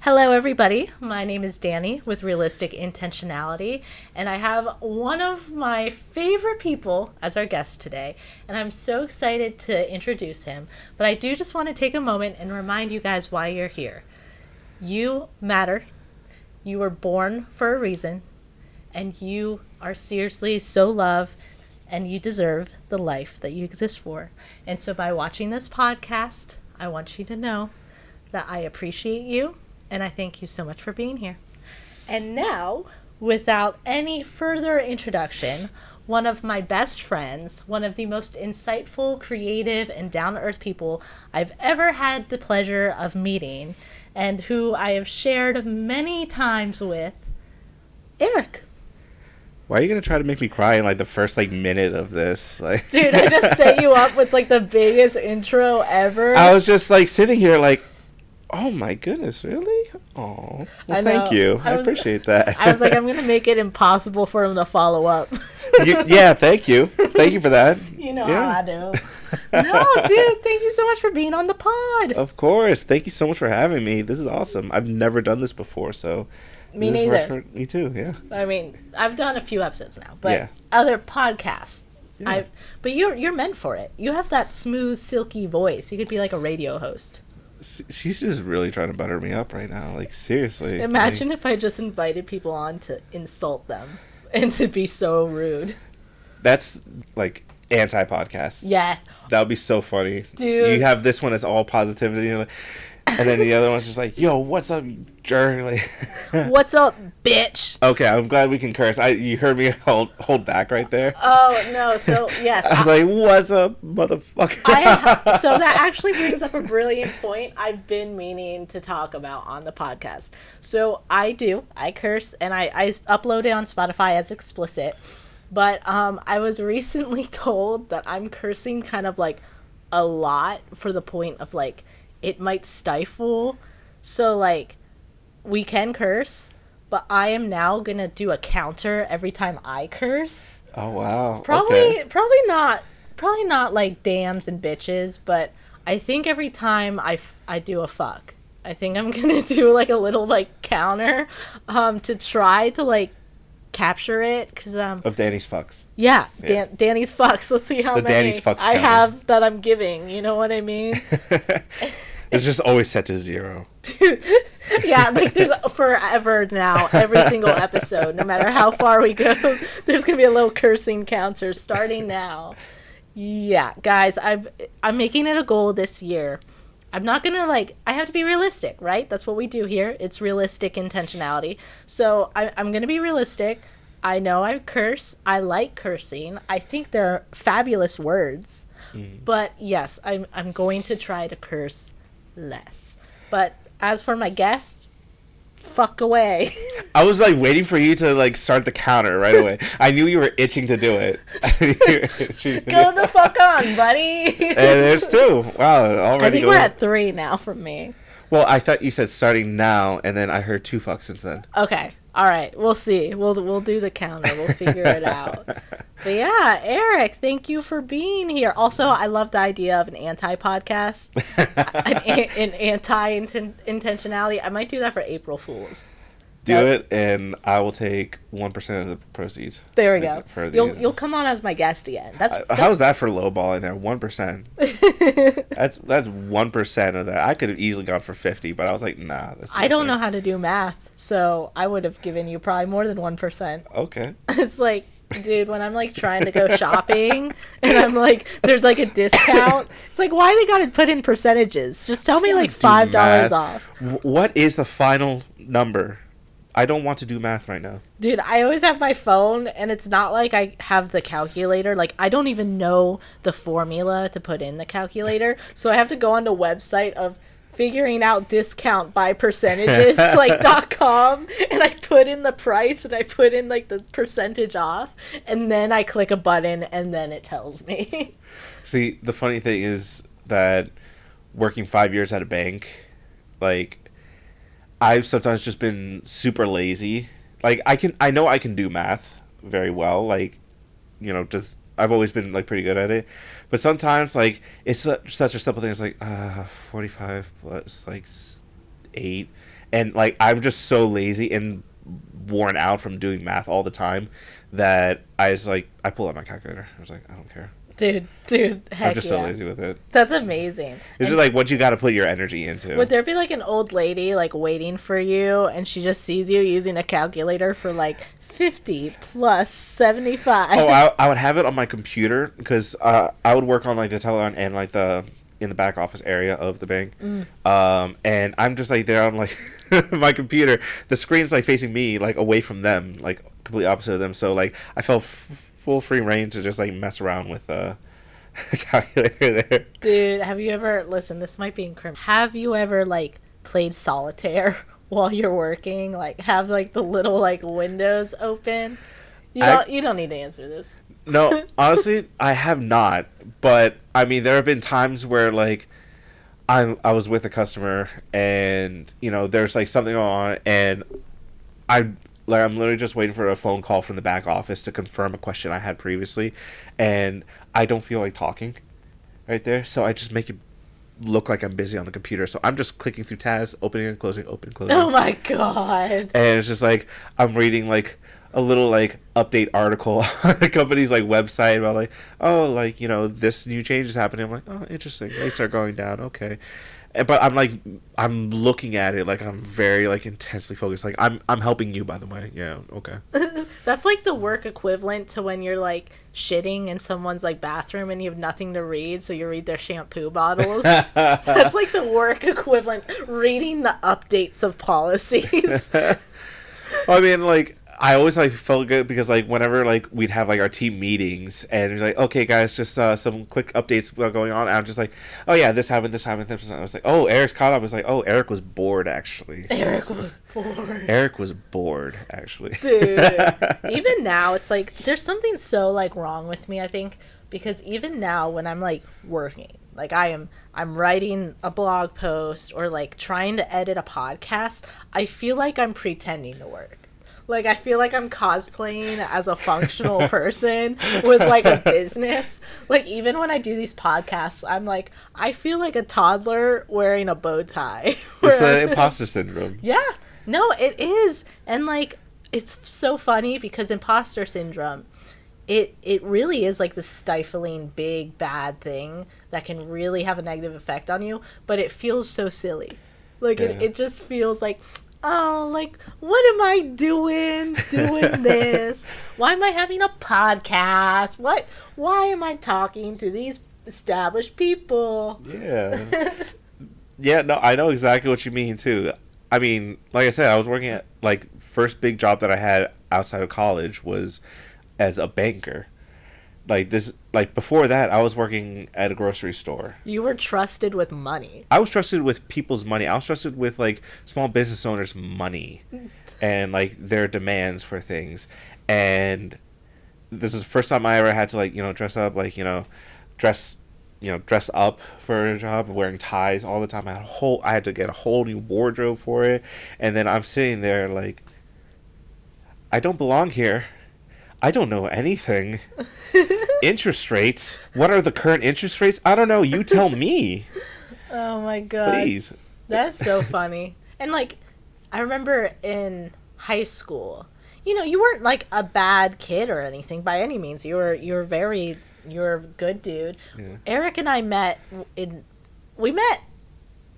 Hello, everybody. My name is Dani with Realistic Intentionality, and I have one of my favorite people as our guest today, and I'm so excited to introduce him. But I do just want to take a moment and remind you guys why you're here. You matter. You were born for a reason, and you are seriously so loved, and you deserve the life that you exist for. And so by watching this podcast, I want you to know that I appreciate you. And I thank you so much for being here. And now, without any further introduction, one of my best friends, one of the most insightful, creative, and down-to-earth people I've ever had the pleasure of meeting, and who I have shared many times with, Eric. Why are you going to try to make me cry in, the first, minute of this? Dude, I just set you up with, the biggest intro ever. I was just, sitting here, oh my goodness, really? Oh, well, thank you. I appreciate that. I was like, I'm going to make it impossible for him to follow up. Yeah, thank you. Thank you for that. You know how I do. No, dude, thank you so much for being on the pod. Of course. Thank you so much for having me. This is awesome. I've never done this before, so... Me neither. Me too, yeah. I mean, I've done a few episodes now, but yeah. Other podcasts. Yeah. But you're meant for it. You have that smooth, silky voice. You could be like a radio host. She's just really trying to butter me up right now. Seriously. Imagine if I just invited people on to insult them and to be so rude. That's, anti-podcast. Yeah. That would be so funny. Dude. You have this one that's all positivity, and then the other one's just yo, what's up, you jerk? What's up, bitch? Okay, I'm glad we can curse. You heard me hold back right there. Oh, no, so, yes. I was what's up, motherfucker? So that actually brings up a brilliant point I've been meaning to talk about on the podcast. So I curse, and I upload it on Spotify as explicit, but I was recently told that I'm cursing kind of a lot for the point of it might stifle. So we can curse, but I am now gonna do a counter every time I curse. Oh wow. Probably not dams and bitches, but I think every time I do a fuck, I think I'm gonna do a little counter to try to capture it, because of Danny's fucks. Yeah. Danny's fucks. Let's see how many Danny's fucks I have that I'm giving. You know what I mean? It's just always set to 0. Yeah, there's forever now, every single episode, no matter how far we go, there's gonna be a little cursing counter starting now. Yeah, guys, I'm making it a goal this year. I'm not gonna I have to be realistic, right? That's what we do here. It's realistic intentionality. So I'm gonna be realistic. I know I curse. I like cursing. I think they're fabulous words. But yes, I'm going to try to curse less. But as for my guests, fuck away. I was waiting for you to start the counter right away. I knew you were itching to do it. Go the fuck on, buddy. And there's 2. Wow, already. I think we're at 3 now from me. Well, I thought you said starting now, and then I heard 2 fucks since then. Okay. All right. We'll see. We'll do the counter. We'll figure it out. But yeah, Eric, thank you for being here. Also, I love the idea of an anti-podcast, an anti-intentionality. I might do that for April Fools. Do it, and I will take 1% of the proceeds. There we go. You'll come on as my guest again. How's that for lowballing there? 1%. That's 1% of that. I could have easily gone for 50, but I was nah. I don't know how to do math, so I would have given you probably more than 1%. Okay. It's dude, when I'm trying to go shopping and I'm there's a discount, it's why they gotta put in percentages? Just tell me $5 off. What is the final number? I don't want to do math right now. Dude, I always have my phone, and it's not I have the calculator. I don't even know the formula to put in the calculator, so I have to go on the website of figuring out discount by percentages, .com, and I put in the price, and I put in, the percentage off, and then I click a button, and then it tells me. See, the funny thing is that working 5 years at a bank, I've sometimes just been super lazy. I know I can do math very well. Just I've always been pretty good at it. But sometimes it's such a simple thing. It's 45 plus 8, And like I'm just so lazy and worn out from doing math all the time that I was like, I pull out my calculator. I was like, I don't care. Dude, heck I'm just yeah. so lazy with it. That's amazing. It's just like what you got to put your energy into. Would there be like an old lady like waiting for you, and she just sees you using a calculator for like 50 plus 75? Oh, I would have it on my computer because I would work on like the teller and like the in the back office area of the bank. And I'm just like there on like my computer. The screen's like facing me, like away from them, like completely opposite of them. So like I felt full free reign to just like mess around with a calculator there. Dude, have you ever, listen, this might be incriminating. Have you ever like played solitaire while you're working? Like have like the little like windows open? You don't need to answer this. No, honestly, I have not. But I mean, there have been times where like I was with a customer and you know there's like something going on and I'm literally just waiting for a phone call from the back office to confirm a question I had previously, and I don't feel like talking right there, so I just make it look like I'm busy on the computer. So I'm just clicking through tabs, opening and closing, open, closing. Oh my god. And it's just like I'm reading like a little like update article on the company's like website about like, oh, like, you know, this new change is happening. I'm like, oh, interesting. Rates are going down. Okay. But I'm like, I'm looking at it like I'm very like intensely focused. Like I'm helping you, by the way. Yeah. Okay. That's like the work equivalent to when you're like shitting in someone's like bathroom and you have nothing to read, so you read their shampoo bottles. That's like the work equivalent, reading the updates of policies. I mean, like, I always like felt good because like whenever like we'd have like our team meetings and it's like, okay guys, just some quick updates going on, and I'm just like, oh yeah, this happened, this happened, this happened. I was like, oh, Eric's caught up. I was like, oh, Eric was bored actually. Eric was bored actually. Dude, even now it's like there's something so like wrong with me, I think, because even now when I'm like working, like I'm writing a blog post or like trying to edit a podcast, I feel like I'm pretending to work. Like, I feel like I'm cosplaying as a functional person with, like, a business. Like, even when I do these podcasts, I'm like, I feel like a toddler wearing a bow tie. It's the imposter syndrome. Yeah. No, it is. And, like, it's so funny because imposter syndrome, it really is, like, the stifling, big, bad thing that can really have a negative effect on you. But it feels so silly. Like, yeah. it just feels like... Oh, like, what am I doing this? Why am I having a podcast? Why am I talking to these established people? Yeah. Yeah, no, I know exactly what you mean, too. I mean, like I said, I was working at, like, first big job that I had outside of college was as a banker. Like, this, like, before that, I was working at a grocery store. You were trusted with money. I was trusted with people's money. I was trusted with, like, small business owners' money and, like, their demands for things. And this is the first time I ever had to, like, you know, dress up, like, dress up for a job, wearing ties all the time. I had to get a whole new wardrobe for it. And then I'm sitting there, like, I don't belong here. I don't know anything. Interest rates? What are the current interest rates? I don't know. You tell me. Oh my god. Please. That's so funny. And like, I remember in high school, you know, you weren't like a bad kid or anything by any means. You're a good dude. Yeah. Eric and I met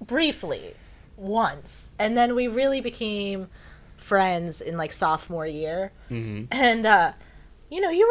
briefly once, and then we really became friends in like sophomore year. Mm-hmm. And you know, you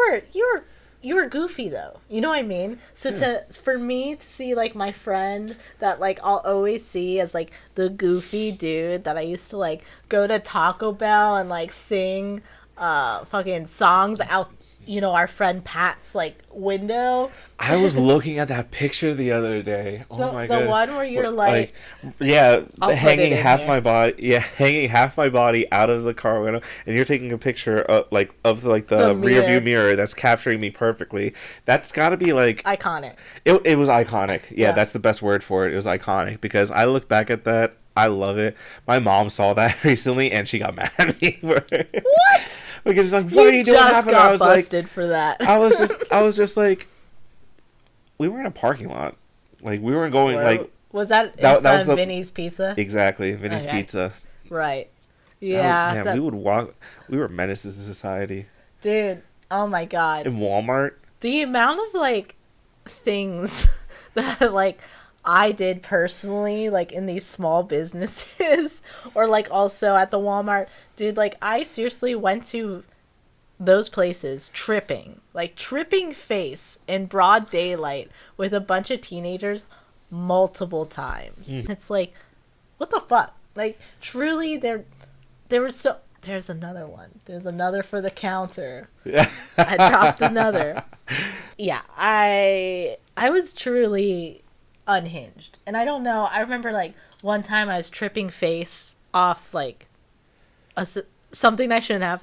were goofy though, you know what I mean? So for me to see like my friend that like I'll always see as like the goofy dude that I used to like go to Taco Bell and like sing fucking songs out, you know, our friend Pat's like window. I was looking at that picture the other day. Oh my god. The one where you're like yeah, hanging half my body. Yeah, hanging half my body out of the car window, and you're taking a picture of the rear view mirror that's capturing me perfectly. That's got to be like iconic. It was iconic. Yeah, that's the best word for it. It was iconic because I look back at that. I love it. My mom saw that recently and she got mad at me for it. What? Because she's like, "What are you doing?" I was busted like, for that. I was just like, we were in a parking lot. Like we weren't going like. Was that was Vinny's Pizza? Exactly, Vinny's Pizza. Right. Yeah, Yeah. man, we would walk. We were menaces to society. Dude, oh my God. In Walmart. The amount of like things that like I did personally, like in these small businesses or like also at the Walmart, dude, like I seriously went to those places tripping face in broad daylight with a bunch of teenagers multiple times. It's like, what the fuck? Like truly there was so there's another one. There's another for the counter. Yeah. I dropped another. Yeah, I was truly unhinged. And I don't know, I remember like one time I was tripping face off like something I shouldn't have.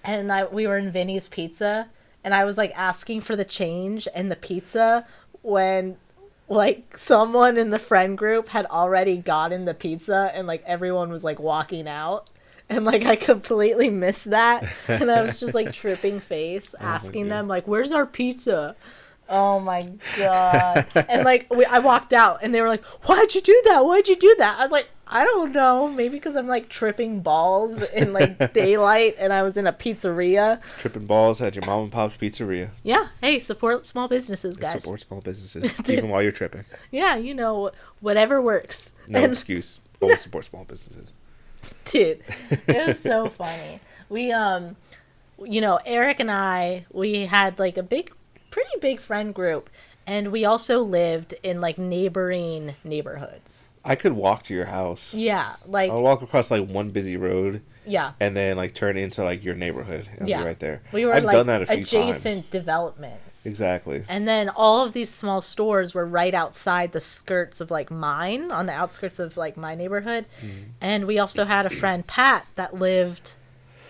And we were in Vinny's Pizza and I was like asking for the change and the pizza when like someone in the friend group had already gotten the pizza and like everyone was like walking out. And, like, I completely missed that. And I was just, like, tripping face, asking them, like, where's our pizza? Oh, my God. And, like, I walked out, and they were like, why'd you do that? Why'd you do that? I was like, I don't know. Maybe because I'm, like, tripping balls in, like, daylight, and I was in a pizzeria. Tripping balls at your mom and pop's pizzeria. Yeah. Hey, support small businesses, guys. Support small businesses, even while you're tripping. Yeah, you know, whatever works. No excuse. Always support small businesses. Dude, it was so funny. We, you know, Eric and I, we had like a pretty big friend group, and we also lived in like neighboring neighborhoods. I could walk to your house. Yeah, like I'll walk across like one busy road. Yeah. And then like turn into like your neighborhood and be right there. We were I've like done that a few adjacent times. developments. Exactly. And then all of these small stores were right outside the skirts of like mine, on the outskirts of like my neighborhood. And we also had a friend, Pat, that lived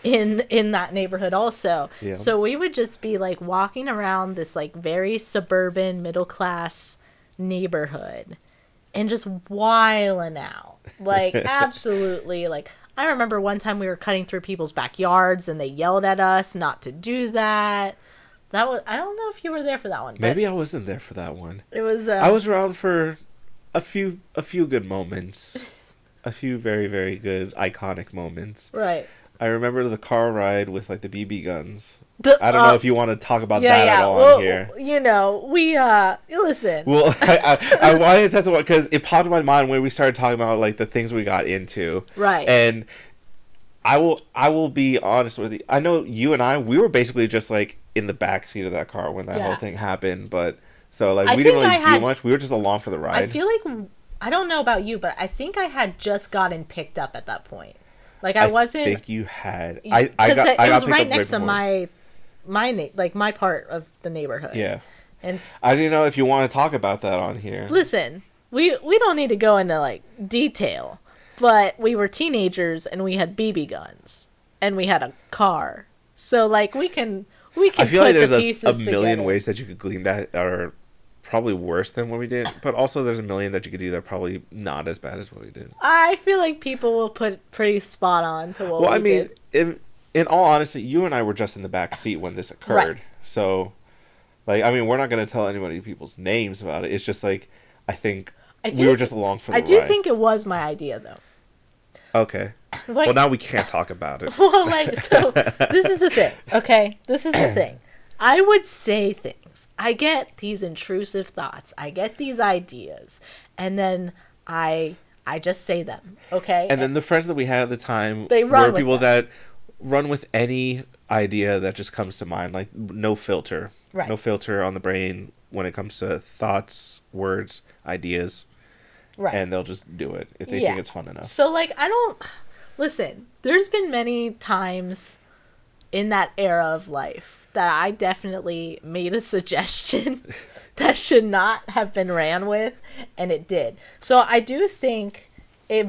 in that neighborhood also. Yeah. So we would just be like walking around this like very suburban middle class neighborhood and just wiling out. Like absolutely like I remember one time we were cutting through people's backyards and they yelled at us not to do that. That was I don't know if you were there for that one. Maybe I wasn't there for that one. It was I was around for a few good moments. A few very, very good iconic moments. Right. I remember the car ride with like the BB guns. I don't know if you want to talk about that at all well, on here. You know, we listen. Well, I wanted to test it because it popped in my mind when we started talking about like the things we got into. Right. And I will be honest with you. I know you and we were basically just like in the back seat of that car when that whole thing happened. But so like we didn't really do much. We were just along for the ride. I feel like I don't know about you, but I think I had just gotten picked up at that point. Like I wasn't. I think you had. I got it was right next to my part of the neighborhood. Yeah. And I didn't know if you want to talk about that on here. Listen, we don't need to go into like detail, but we were teenagers and we had BB guns and we had a car. So like we can I feel put like there's the a pieces million together. ways that you could glean that are probably worse than what we did, but also there's a million that you could do that are probably not as bad as what we did. I feel like people will put pretty spot on to what we did. In all honesty, you and I were just in the back seat when this occurred. Right. So, like, I mean, we're not going to tell anybody people's names about it. It's just like, I think we were just along for the ride. I do think it was my idea, though. Okay. Like, well, now we can't talk about it. Well, like, so this is the thing, okay? This is the thing. I would say things. I get these intrusive thoughts. I get these ideas. And then I just say them, okay? And then the friends that we had at the time They run were with people them. that run with any idea that just comes to mind. Like, no filter. Right. No filter on the brain when it comes to thoughts, words, ideas. Right. And they'll just do it if they think it's fun enough. So, like, listen, there's been many times in that era of life that I definitely made a suggestion that should not have been ran with, and it did. So I do think I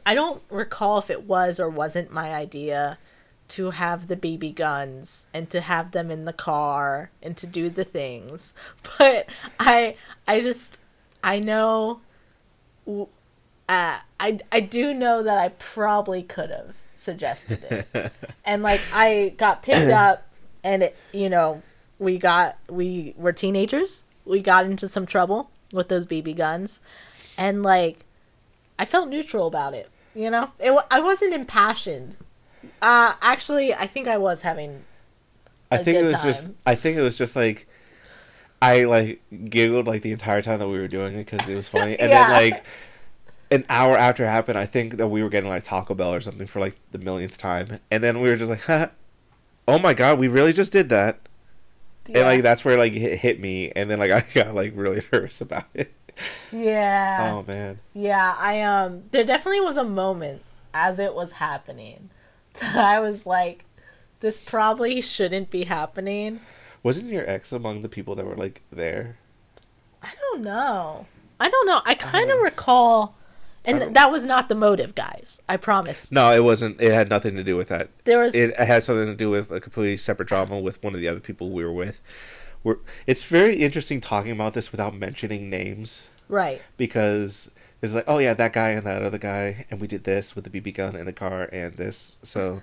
don't recall if it was or wasn't my idea to have the BB guns and to have them in the car and to do the things, but I know. I do know that I probably could have suggested it. And like I got picked up and it, you know, we were teenagers. We got into some trouble with those BB guns and like I felt neutral about it. I wasn't impassioned. Actually, I think I was having I a think it good was time. just. I think it was just like, I like giggled like the entire time that we were doing it because it was funny, and Yeah. then like an hour after it happened, I think that we were getting like Taco Bell or something for like the millionth time, and then we were just like, "Oh my god, we really just did that!" And like that's where like it hit me, and then like I got like really nervous about it. Yeah. Oh man. Yeah, there definitely was a moment as it was happening that I was like, this probably shouldn't be happening. Wasn't your ex among the people that were like there? I don't know. I kind of recall, and that was not the motive, guys. I promise. No, it wasn't. It had nothing to do with that. There was. It had something to do with a completely separate drama with one of the other people we were with. It's very interesting talking about this without mentioning names. Right. Because it's like, oh yeah, that guy and that other guy, and we did this with the BB gun in the car and this. So,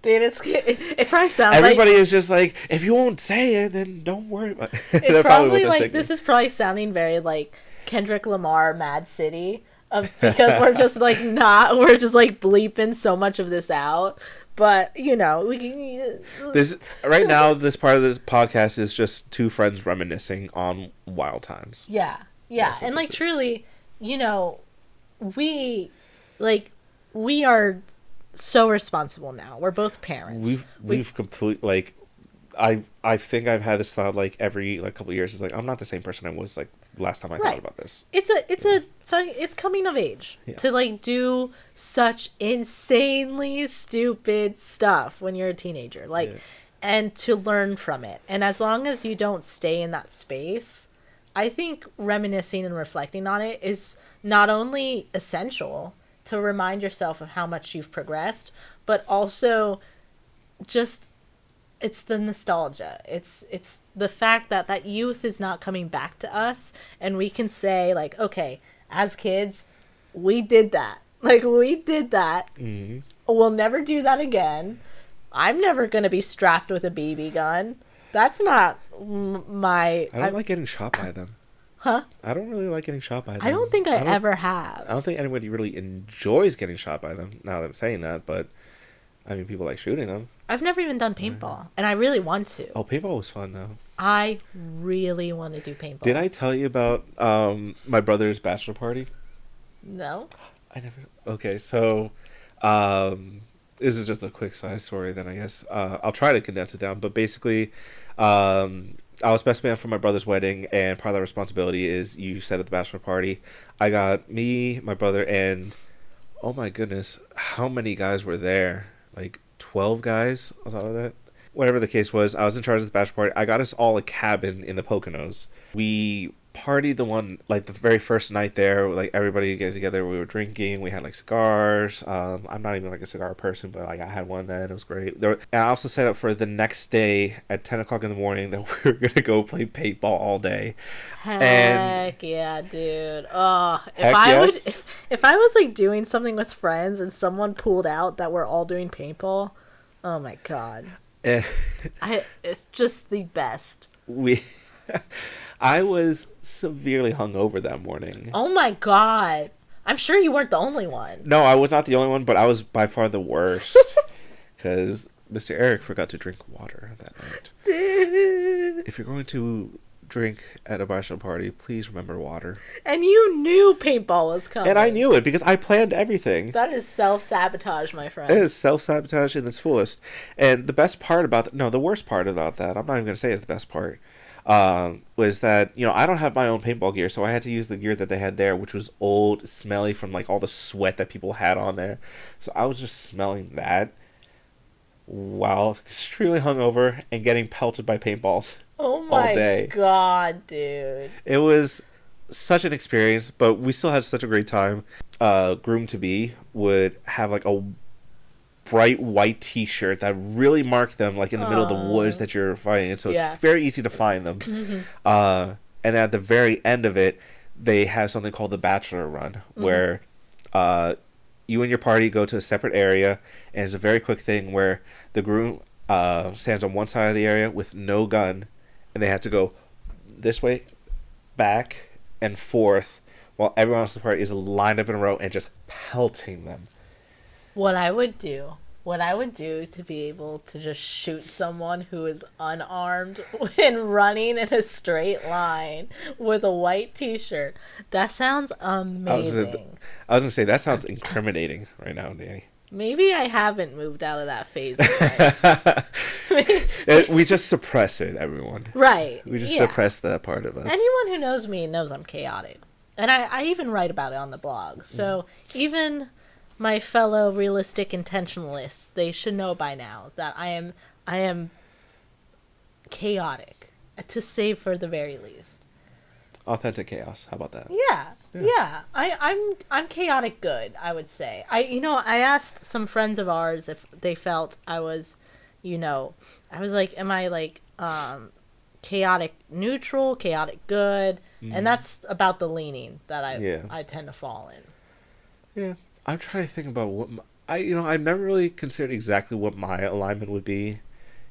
dude, it probably sounds everybody is just like, if you won't say it, then don't worry about it. It's probably like, this is probably sounding very like Kendrick Lamar, Mad City, because we're just like we're just like bleeping so much of this out. But this right now, this part of this podcast is just two friends reminiscing on wild times. Yeah, and like truly, we are so responsible now. We're both parents. We've completely like, I think I've had this thought like every like couple of years. It's like I'm not the same person I was like last time I thought about this. It's coming of age to like do such insanely stupid stuff when you're a teenager, and to learn from it. And as long as you don't stay in that space, I think reminiscing and reflecting on it is not only essential to remind yourself of how much you've progressed, but also just it's the nostalgia. It's the fact that youth is not coming back to us, and we can say like, okay, as kids, we did that. Like we did that. Mm-hmm. We'll never do that again. I'm never gonna be strapped with a BB gun. That's not my. I don't like getting shot by them. Huh? I don't really like getting shot by them. I don't think I ever have. I don't think anybody really enjoys getting shot by them. Now that I'm saying that, but I mean, people like shooting them. I've never even done paintball, and I really want to. Oh, paintball was fun though. I really want to do paintball. Did I tell you about my brother's bachelor party? No. I never. Okay, so this is just a quick side story. Then I guess I'll try to condense it down. But basically, I was best man for my brother's wedding, and part of that responsibility is you said at the bachelor party. I got me, my brother, and oh my goodness, how many guys were there? Like 12 guys on top of that. Whatever the case was, I was in charge of the bachelor party. I got us all a cabin in the Poconos. We partied the very first night there. Like everybody get together. We were drinking. We had like cigars. I'm not even like a cigar person, but like I had one then. It was great. And I also set up for the next day at 10 o'clock in the morning that we were gonna go play paintball all day. Heck yeah, dude. Oh, if I was like doing something with friends and someone pulled out that we're all doing paintball, oh my god. It's just the best. I was severely hungover that morning. Oh my god. I'm sure you weren't the only one. No, I was not the only one, but I was by far the worst. Because Mr. Eric forgot to drink water that night. If you're going to drink at a bachelor party, please remember water. And you knew paintball was coming. And I knew it because I planned everything. That is self-sabotage, my friend. It is self-sabotage in its fullest. And the best part about the worst part about that, I'm not even going to say it's the best part, was that, I don't have my own paintball gear, so I had to use the gear that they had there, which was old, smelly from like all the sweat that people had on there. So I was just smelling that while extremely hungover and getting pelted by paintballs. Oh my god, dude. It was such an experience, but we still had such a great time. Groom-to-be would have like a bright white t-shirt that really marked them like in the middle of the woods that you're fighting in, so it's very easy to find them. Mm-hmm. And then at the very end of it, they have something called the Bachelor Run, where you and your party go to a separate area, and it's a very quick thing where the groom stands on one side of the area with no gun, and they have to go this way, back, and forth while everyone else's party is lined up in a row and just pelting them. What I would do to be able to just shoot someone who is unarmed and running in a straight line with a white t-shirt. That sounds amazing. I was going to say, that sounds incriminating right now, Danny. Maybe I haven't moved out of that phase. We just suppress it, everyone. Right. We just suppress that part of us. Anyone who knows me knows I'm chaotic. And I even write about it on the blog. So even my fellow realistic intentionalists, they should know by now that I am chaotic, to say for the very least. Authentic chaos. How about that? Yeah. I'm chaotic good, I would say. I asked some friends of ours if they felt I was, I was like, am I like chaotic neutral, chaotic good? And that's about the leaning that I tend to fall in. Yeah. I'm trying to think about what I've never really considered exactly what my alignment would be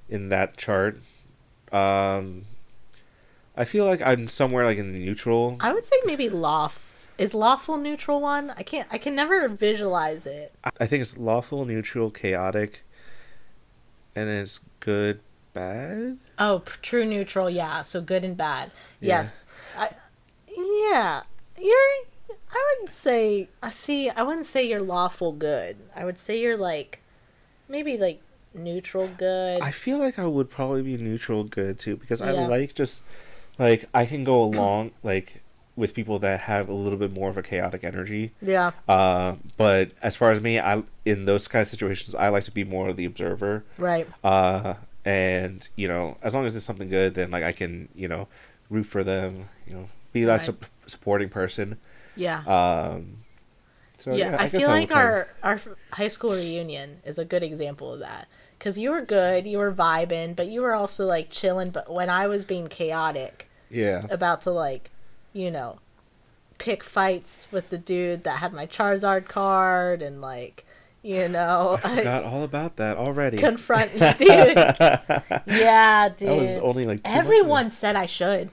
in that chart. I feel like I'm somewhere like in the neutral. I would say maybe is lawful neutral one? I can never visualize it. I think it's lawful, neutral, chaotic, and then it's good, bad. Oh, true neutral, yeah. So good and bad. Yeah. Yes. I wouldn't say you're lawful good. I would say you're like, maybe like neutral good. I feel like I would probably be neutral good too, because I like just, like, I can go along, like, with people that have a little bit more of a chaotic energy. Yeah. But as far as me, in those kind of situations, I like to be more of the observer. Right. And, as long as it's something good, then, like, I can, root for them, be that supporting person. Yeah. So I feel like our high school reunion is a good example of that. Because you were good, you were vibing, but you were also, like, chilling. But when I was being chaotic, about to, like, pick fights with the dude that had my Charizard card and, like, I forgot all about that already. Confront you, dude. Yeah, dude. That was only, like, 2 months Everyone ago. said I should.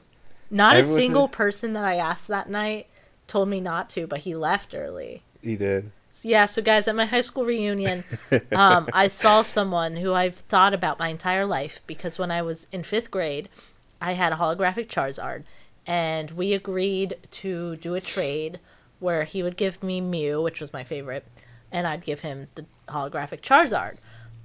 Not a single person that I asked that night told me not to, but he left early. He did. Yeah, so guys, at my high school reunion, I saw someone who I've thought about my entire life, because when I was in 5th grade, I had a holographic Charizard, and we agreed to do a trade where he would give me Mew, which was my favorite, and I'd give him the holographic Charizard.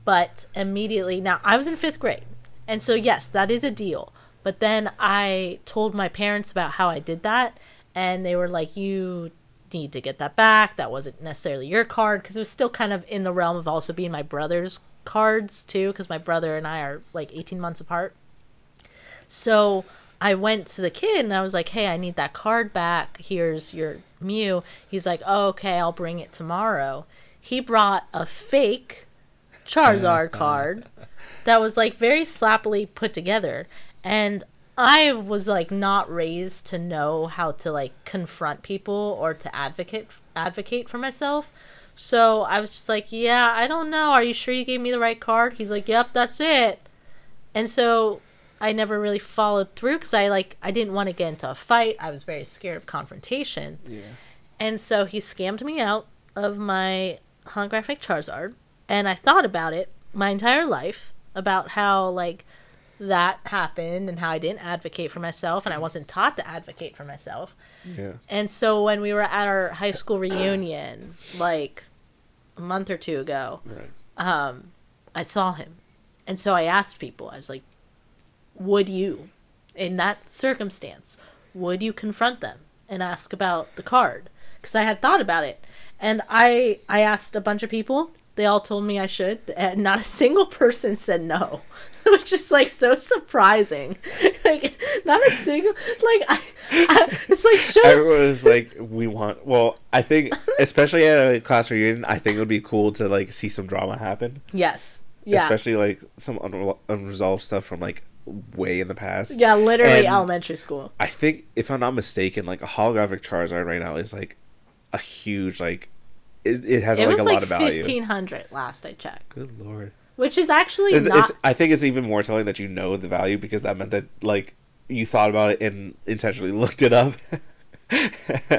But immediately, now, I was in 5th grade, and so yes, that is a deal. But then I told my parents about how I did that, and they were like, you need to get that back. That wasn't necessarily your card, because it was still kind of in the realm of also being my brother's cards too, because my brother and I are like 18 months apart. So I went to the kid and I was like, hey, I need that card back. Here's your Mew. He's like, oh, okay, I'll bring it tomorrow. He brought a fake Charizard card that was like very slappily put together, and I was like not raised to know how to like confront people or to advocate for myself. So I was just like, yeah, I don't know. Are you sure you gave me the right card? He's like, yep, that's it. And so I never really followed through, because I didn't want to get into a fight. I was very scared of confrontation. Yeah. And so he scammed me out of my holographic Charizard, and I thought about it my entire life, about how like that happened and how I didn't advocate for myself, and I wasn't taught to advocate for myself. Yeah. And so when we were at our high school reunion, like a month or two ago, I saw him. And so I asked people, I was like, would you, in that circumstance, would you confront them and ask about the card? Because I had thought about it. And I asked a bunch of people. They all told me I should, and not a single person said no, which is like so surprising. Like, not a single, like, it's like, should everyone was like, we want. Well, I think, especially at a class reunion, I think it would be cool to like see some drama happen. Yes. Yeah. Especially like some unresolved stuff from like way in the past. Yeah, literally elementary school. I think, if I'm not mistaken, like a holographic Charizard right now is like a huge like. It has like a lot of value. It was like 1,500 last I checked. Good Lord. Which is actually not. I think it's even more telling that you know the value, because that meant that like you thought about it and intentionally looked it up.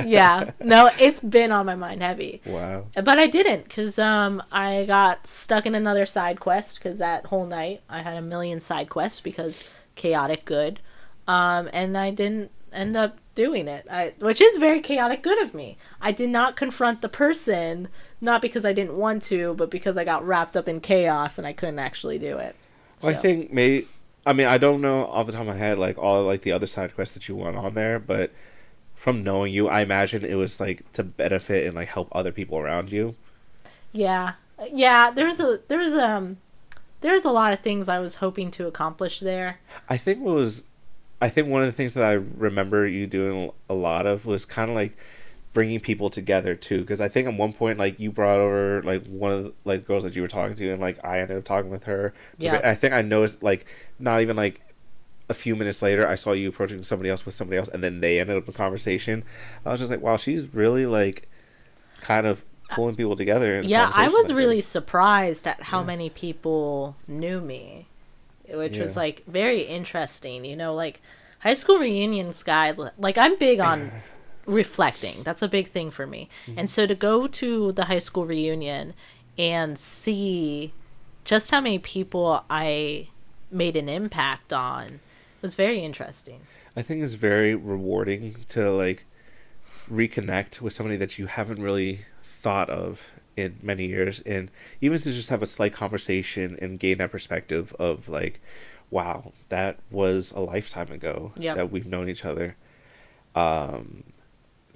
Yeah, no, it's been on my mind heavy. Wow. But I didn't, because I got stuck in another side quest, because that whole night I had a million side quests because chaotic good. And I didn't end up doing it, which is very chaotic good of me. I did not confront the person, not because I didn't want to, but because I got wrapped up in chaos and I couldn't actually do it. Well, I think maybe, I mean, I don't know off the top of my head, like, all, like, the other side quests that you want on there, but from knowing you, I imagine it was, like, to benefit and, like, help other people around you. Yeah. There's a lot of things I was hoping to accomplish there. I think one of the things that I remember you doing a lot of was kind of, like, bringing people together too, because I think at one point, like, you brought over, like, one of the, like, girls that you were talking to, and, like, I ended up talking with her. Yeah. I think I noticed, like, not even, like, a few minutes later, I saw you approaching somebody else with somebody else, and then they ended up in conversation. I was just like, wow, she's really, like, kind of pulling people together. Yeah, I was really surprised at how many people knew me, which was, like, very interesting. You know, like, high school reunions, guy, like, I'm big on reflecting. That's a big thing for me. Mm-hmm. And so to go to the high school reunion and see just how many people I made an impact on was very interesting. I think it's very rewarding to, like, reconnect with somebody that you haven't really thought of in many years, and even to just have a slight conversation and gain that perspective of, like, wow, that was a lifetime ago that we've known each other.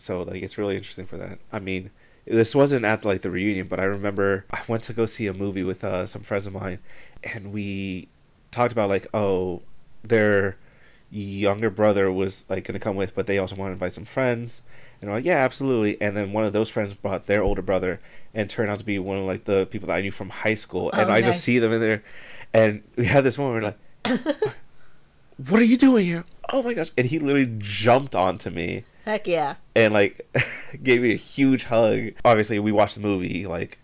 So, like, it's really interesting for that. I mean, this wasn't at, like, the reunion, but I remember I went to go see a movie with some friends of mine, and we talked about, like, oh, their younger brother was, like, going to come with, but they also want to invite some friends. And I'm like, yeah, absolutely. And then one of those friends brought their older brother, and turned out to be one of, like, the people that I knew from high school. And I just see them in there, and we had this moment where we're like, what are you doing here? Oh my gosh. And he literally jumped onto me. Heck yeah. And, like, gave me a huge hug. Obviously, we watched the movie, like,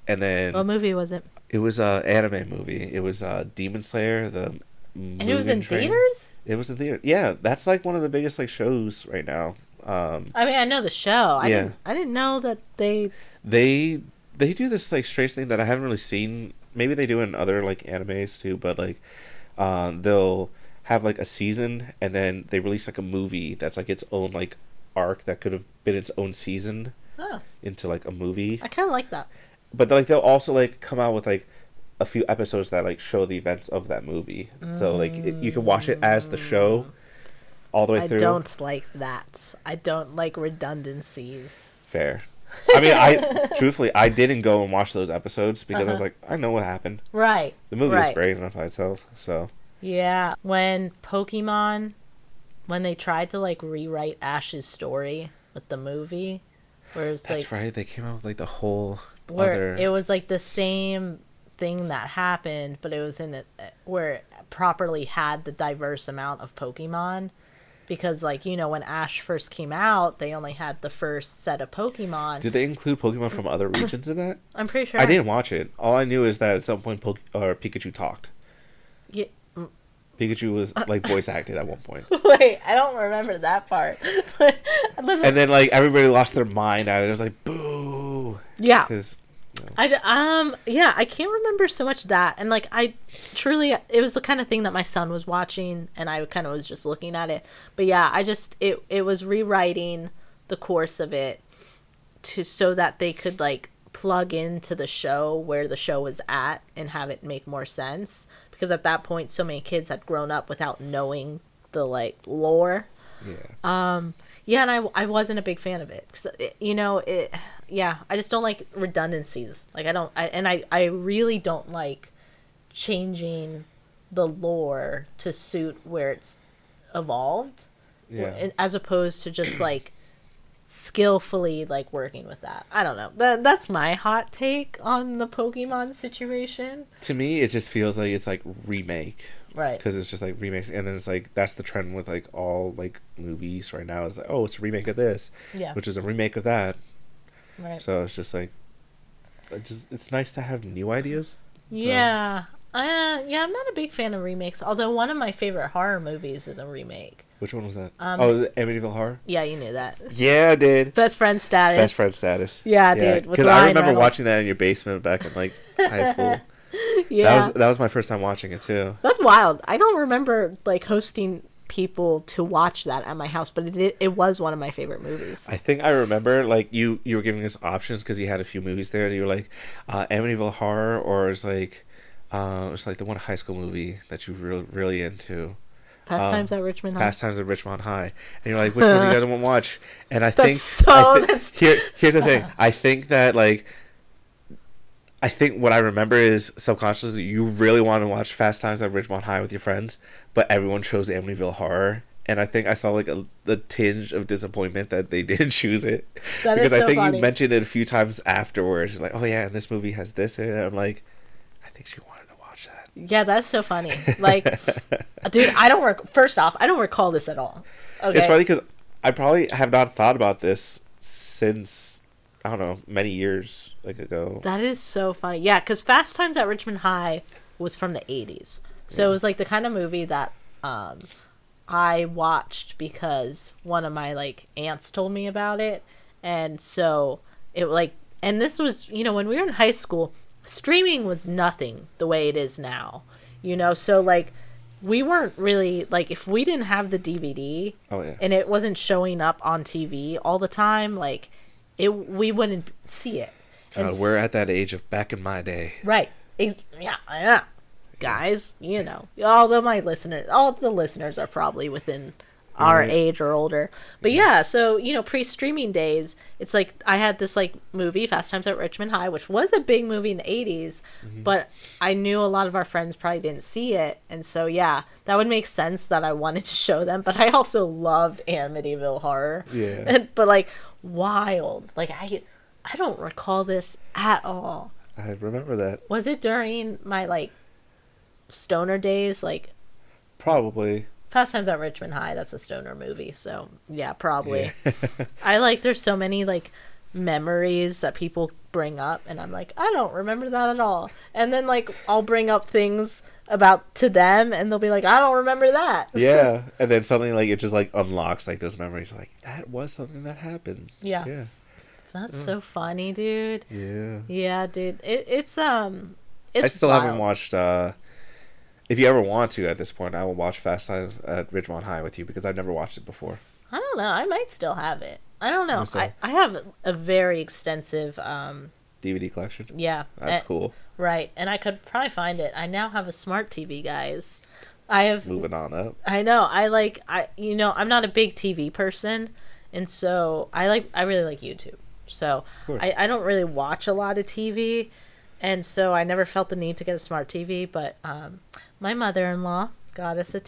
and then... What movie was it? It was an anime movie. It was Demon Slayer, the And it was in theaters? It was in theater. Yeah, that's, like, one of the biggest, like, shows right now. I mean, I know the show. I didn't know that they do this, like, strange thing that I haven't really seen. Maybe they do in other, like, animes too, but, like, they'll have, like, a season, and then they release, like, a movie that's, like, its own, like, arc that could have been its own season into, like, a movie. I kind of like that. But, like, they'll also, like, come out with, like, a few episodes that, like, show the events of that movie. So, like, you can watch it as the show all the way through. I don't like that. I don't like redundancies. Fair. I mean, truthfully, I didn't go and watch those episodes because I was like, I know what happened. Right. The movie was great enough by itself, so. Yeah. When they tried to, like, rewrite Ash's story with the movie, where it was That's right. They came out with, like, the whole where it was, like, the same thing that happened, but it was in it where it properly had the diverse amount of Pokemon. Because, like, you know, when Ash first came out, they only had the first set of Pokemon. Did they include Pokemon from other regions in that? I'm pretty sure. I didn't watch it. All I knew is that at some point Pikachu talked. Yeah. Pikachu was, like, voice acted at one point. Wait, I don't remember that part. And then, like, everybody lost their mind at it. It was like, boo. Yeah. Because... I can't remember so much that, and, like, I truly, it was the kind of thing that my son was watching, and I kind of was just looking at it. But yeah, it was rewriting the course of it so that they could, like, plug into the show where the show was at and have it make more sense, because at that point so many kids had grown up without knowing the, like, lore. And I wasn't a big fan of it, 'cause I just don't like redundancies. Like, I really don't like changing the lore to suit where it's evolved, as opposed to just, like, skillfully, like, working with that. I don't know. That's my hot take on the Pokemon situation. To me, it just feels like it's, like, remake. Right. Because it's just, like, remakes. And then it's, like, that's the trend with, like, all, like, movies right now. It's like, oh, it's a remake of this. Yeah. Which is a remake of that. Right. So it's just, like, it's nice to have new ideas. So. Yeah. I'm not a big fan of remakes. Although one of my favorite horror movies is a remake. Which one was that? The Amityville Horror? Yeah, you knew that. Yeah, I did. Best friend status. Best friend status. Yeah, dude. Because I remember watching that in your basement back in like high school. Yeah. That was my first time watching it too. That's wild. I don't remember like hosting people to watch that at my house, but it was one of my favorite movies. I think I remember like you were giving us options because you had a few movies there. And you were like Amityville Horror, or it's like the one high school movie that you were really into. Fast Times at Richmond High. Fast Times at Richmond High, and you're like, which one do you guys want to watch? And I Here's the thing. I think that like. I think what I remember is subconsciously you really want to watch Fast Times at Ridgemont High with your friends, but everyone chose Amityville Horror. And I think I saw like the tinge of disappointment that they didn't choose it. That because is so I think funny. you mentioned it a few times afterwards. You're like, oh yeah, and this movie has this in it. I'm like, I think she wanted to watch that. Yeah, that's so funny. Like, dude, first off, I don't recall this at all. Okay. It's funny because I probably have not thought about this since, I don't know, many years ago. That is so funny. Yeah, because Fast Times at Richmond High was from the 80s. So it was like the kind of movie that I watched because one of my like aunts told me about it. And so it like, and this was, when we were in high school, streaming was nothing the way it is now, so like we weren't really like, if we didn't have the DVD and it wasn't showing up on TV all the time, like we wouldn't see it. We're at that age of back in my day. Right. Yeah. Guys, all the listeners are probably within our age or older. But yeah, so, pre-streaming days, it's like I had this like movie, Fast Times at Richmond High, which was a big movie in the 80s, but I knew a lot of our friends probably didn't see it. And so, yeah, that would make sense that I wanted to show them. But I also loved Amityville Horror. Yeah. But like, wild. Like, I don't recall this at all. I remember that. Was it during my like stoner days? Like, probably. Fast Times at Richmond High, that's a stoner movie, so yeah, probably. Yeah. There's so many like memories that people bring up, and I'm like, I don't remember that at all. And then like I'll bring up things to them, and they'll be like, I don't remember that. Yeah, and then suddenly like it just like unlocks like those memories. Like that was something that happened. Yeah. That's so funny, dude. Yeah. Yeah, dude. It's I still wild. haven't watched. If you ever want to, at this point, I will watch Fast Times at Ridgemont High with you because I've never watched it before. I don't know. I might still have it. I don't know. So. I have a very extensive DVD collection. Yeah, that's cool. Right, and I could probably find it. I now have a smart TV, guys. I have moving on up. I know. I'm not a big TV person, and so I really like YouTube. So I don't really watch a lot of TV, and so I never felt the need to get a smart TV. But my mother-in-law got us a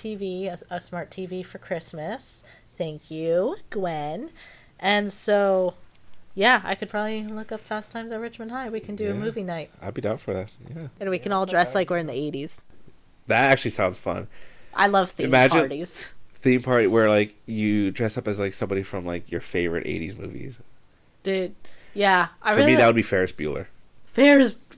smart TV for Christmas. Thank you, Gwen. And so, yeah, I could probably look up Fast Times at Richmond High. We can do a movie night. I'd be down for that. Yeah. And we can all dress like we're in the 80s. That actually sounds fun. I love theme parties. Theme party where like you dress up as like somebody from like your favorite 80s movies. Dude, yeah. For me, that would be Ferris Bueller.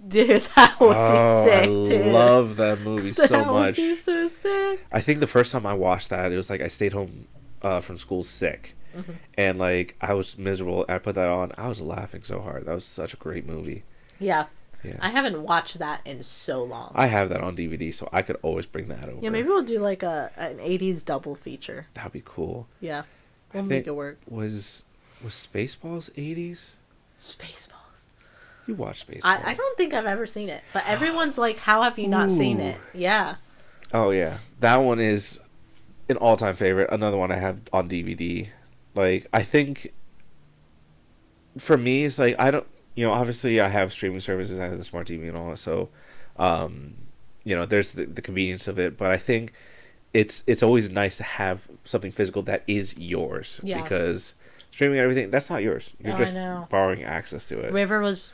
Dude, that would be sick, dude. I love that movie so much. That would be so sick. I think the first time I watched that, it was like I stayed home from school sick. Mm-hmm. And like I was miserable. I put that on. I was laughing so hard. That was such a great movie. Yeah. I haven't watched that in so long. I have that on DVD, so I could always bring that over. Yeah, maybe we'll do like an 80s double feature. That'd be cool. Yeah. We'll make it work. Was Spaceballs 80s? Spaceballs. You watched Spaceballs. I don't think I've ever seen it, but everyone's like, how have you not seen it? Yeah. Oh, yeah. That one is an all-time favorite. Another one I have on DVD. Like, I think for me, it's like, I don't, obviously I have streaming services, I have the smart TV and all that, so, there's the convenience of it, but I think it's always nice to have something physical that is yours. Yeah. Because streaming everything, that's not yours. You're just borrowing access to it. River was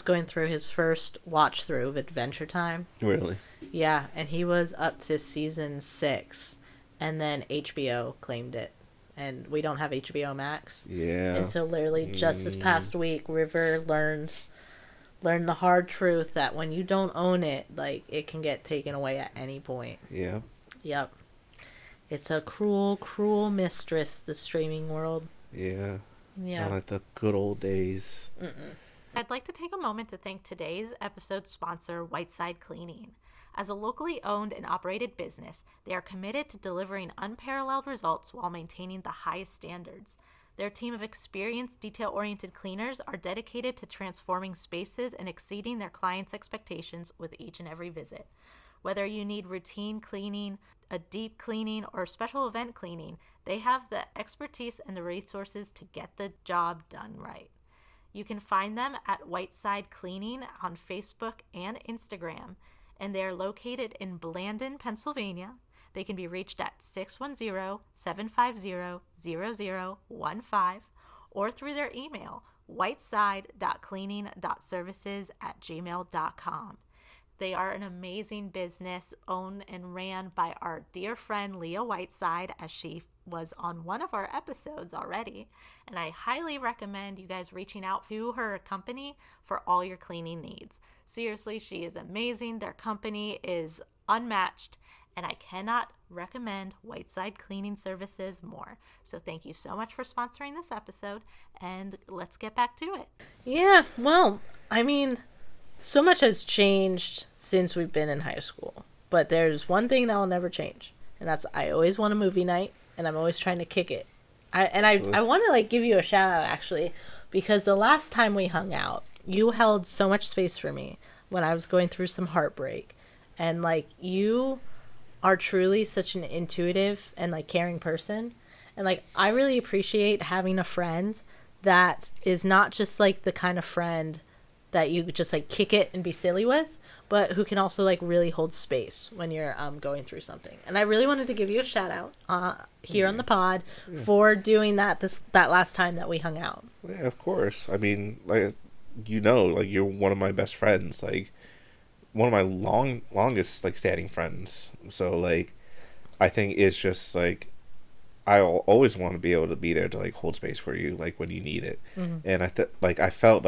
going through his first watch through of Adventure Time. Really? Yeah, and he was up to season 6, and then HBO claimed it, and we don't have HBO Max. Yeah. And so literally just this past week, River learned the hard truth that when you don't own it, like, it can get taken away at any point. Yeah. Yep. It's a cruel, cruel mistress, the streaming world. Yeah. Yeah. Not like the good old days. Mm-mm. I'd like to take a moment to thank today's episode sponsor, Whiteside Cleaning. As a locally owned and operated business, they are committed to delivering unparalleled results while maintaining the highest standards. Their team of experienced, detail-oriented cleaners are dedicated to transforming spaces and exceeding their clients' expectations with each and every visit. Whether you need routine cleaning, a deep cleaning, or special event cleaning, they have the expertise and the resources to get the job done right. You can find them at Whiteside Cleaning on Facebook and Instagram, and they are located in Blandon, Pennsylvania. They can be reached at 610-750-0015 or through their email, whiteside.cleaning.services@gmail.com. They are an amazing business owned and ran by our dear friend Leah Whiteside, as she was on one of our episodes already. And I highly recommend you guys reaching out to her company for all your cleaning needs. Seriously, she is amazing. Their company is unmatched, and I cannot recommend Whiteside Cleaning Services more. So thank you so much for sponsoring this episode, and let's get back to it. Yeah, well, I mean, so much has changed since we've been in high school, but there's one thing that will never change, and that's I always want a movie night, and I'm always trying to kick it. I want to give you a shout out actually, because the last time we hung out, you held so much space for me when I was going through some heartbreak, and you are truly such an intuitive and caring person, and I really appreciate having a friend that is not just the kind of friend that you just kick it and be silly with, but who can also really hold space when you're going through something. And I really wanted to give you a shout out here on the pod for doing that last time that we hung out. Yeah, of course. I mean, you're one of my best friends, one of my longest standing friends. So I think it's just I'll always want to be able to be there to hold space for you when you need it. Mm-hmm. And I felt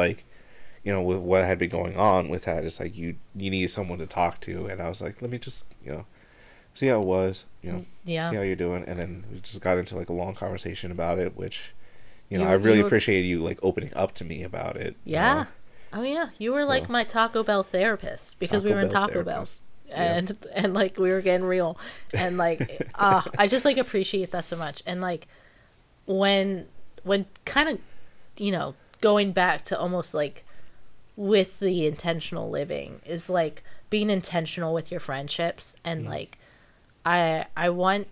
with what had been going on with that, it's you need someone to talk to, and I was let me just see how it was, see how you're doing, and then we just got into a long conversation about it, which I really appreciated you opening up to me about it. Yeah. Oh yeah, you were my Taco Bell therapist, because we were in Taco Bell. And we were getting real, and I just appreciate that so much. And when kind of going back to almost with the intentional living is being intentional with your friendships, and I want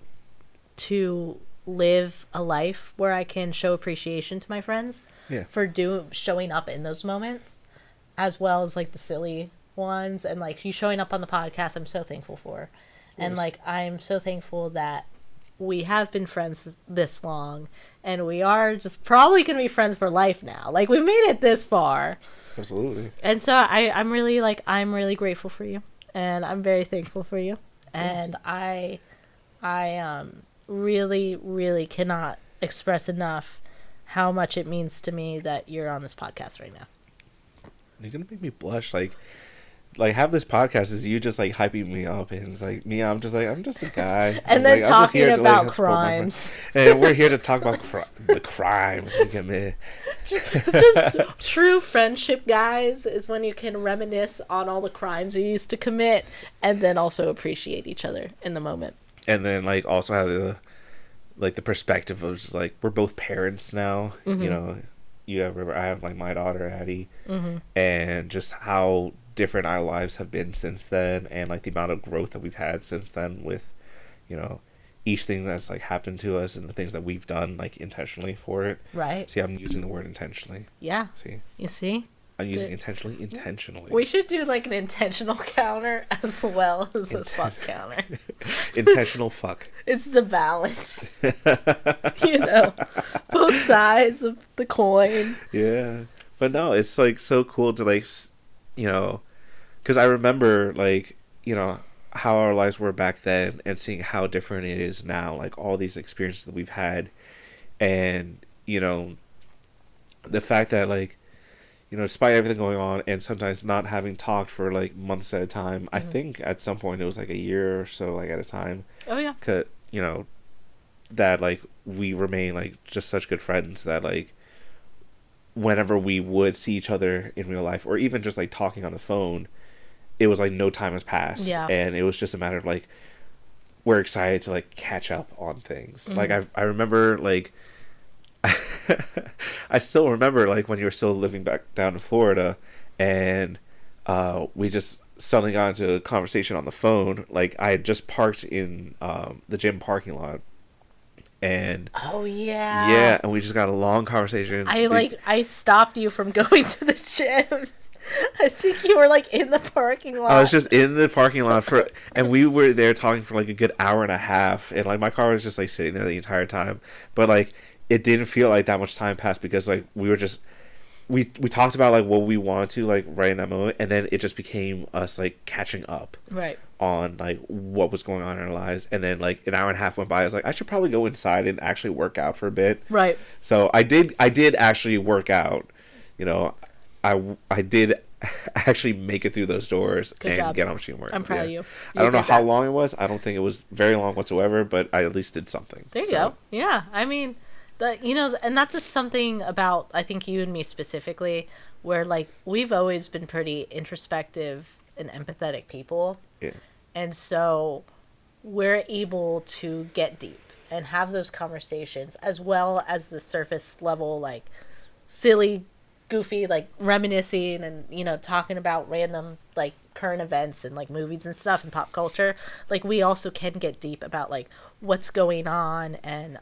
to live a life where I can show appreciation to my friends for showing up in those moments, as well as the silly ones, and you showing up on the podcast. I'm so thankful for, and I'm so thankful that we have been friends this long, and we are just probably gonna be friends for life now. We've made it this far. Absolutely. And so I'm really I'm really grateful for you, and I'm very thankful for you, and I really, really cannot express enough how much it means to me that you're on this podcast right now. You're gonna make me blush. Have this podcast is you just hyping me up, and it's me, I'm just a guy, and then talking about crimes, and we're here to talk about the crimes we commit. Just true friendship, guys, is when you can reminisce on all the crimes you used to commit, and then also appreciate each other in the moment, and then also have the perspective of just we're both parents now. Mm-hmm. I have my daughter Addie, mm-hmm. and just how different our lives have been since then, and the amount of growth that we've had since then with each thing that's happened to us, and the things that we've done intentionally for it. Right. See, I'm using the word intentionally. Yeah. See, you see, I'm using intentionally. We should do an intentional counter as well as a fuck counter. Intentional fuck. It's the balance. Both sides of the coin. Yeah, but no, it's so cool to because I remember how our lives were back then, and seeing how different it is now, all these experiences that we've had, and the fact that despite everything going on, and sometimes not having talked for months at a time, mm-hmm. I think at some point it was a year or so at a time. Oh yeah. 'Cause, that like we remain like just such good friends that like whenever we would see each other in real life or even just like talking on the phone, it was like no time has passed. Yeah. And it was just a matter of like we're excited to like catch up on things. Mm-hmm. Like I remember like I still remember like when you were still living back down in Florida, and we just suddenly got into a conversation on the phone. Like I had just parked in the gym parking lot, and Oh yeah. yeah, and we just got a long conversation. I stopped you from going to the gym. I think you were like in the parking lot. I was just in the parking lot and we were there talking for like a good hour and a half, and like my car was just like sitting there the entire time. But like it didn't feel like that much time passed because like we were just we talked about like what we wanted to like right in that moment, and then it just became us like catching up right on like what was going on in our lives. And then like an hour and a half went by. I was like, I should probably go inside and actually work out for a bit. Right. So I did actually work out. You know, I did actually make it through those doors. Good and job. get on machine work. I'm proud of you. I don't know did how that. long it was. I don't think it was very long whatsoever, but I at least did something. There you go. Yeah. I mean, and that's just something about, I think, you and me specifically, where like we've always been pretty introspective and empathetic people. Yeah. And so we're able to get deep and have those conversations, as well as the surface level, like silly, goofy, like reminiscing and, you know, talking about random like current events and like movies and stuff and pop culture. Like we also can get deep about like what's going on and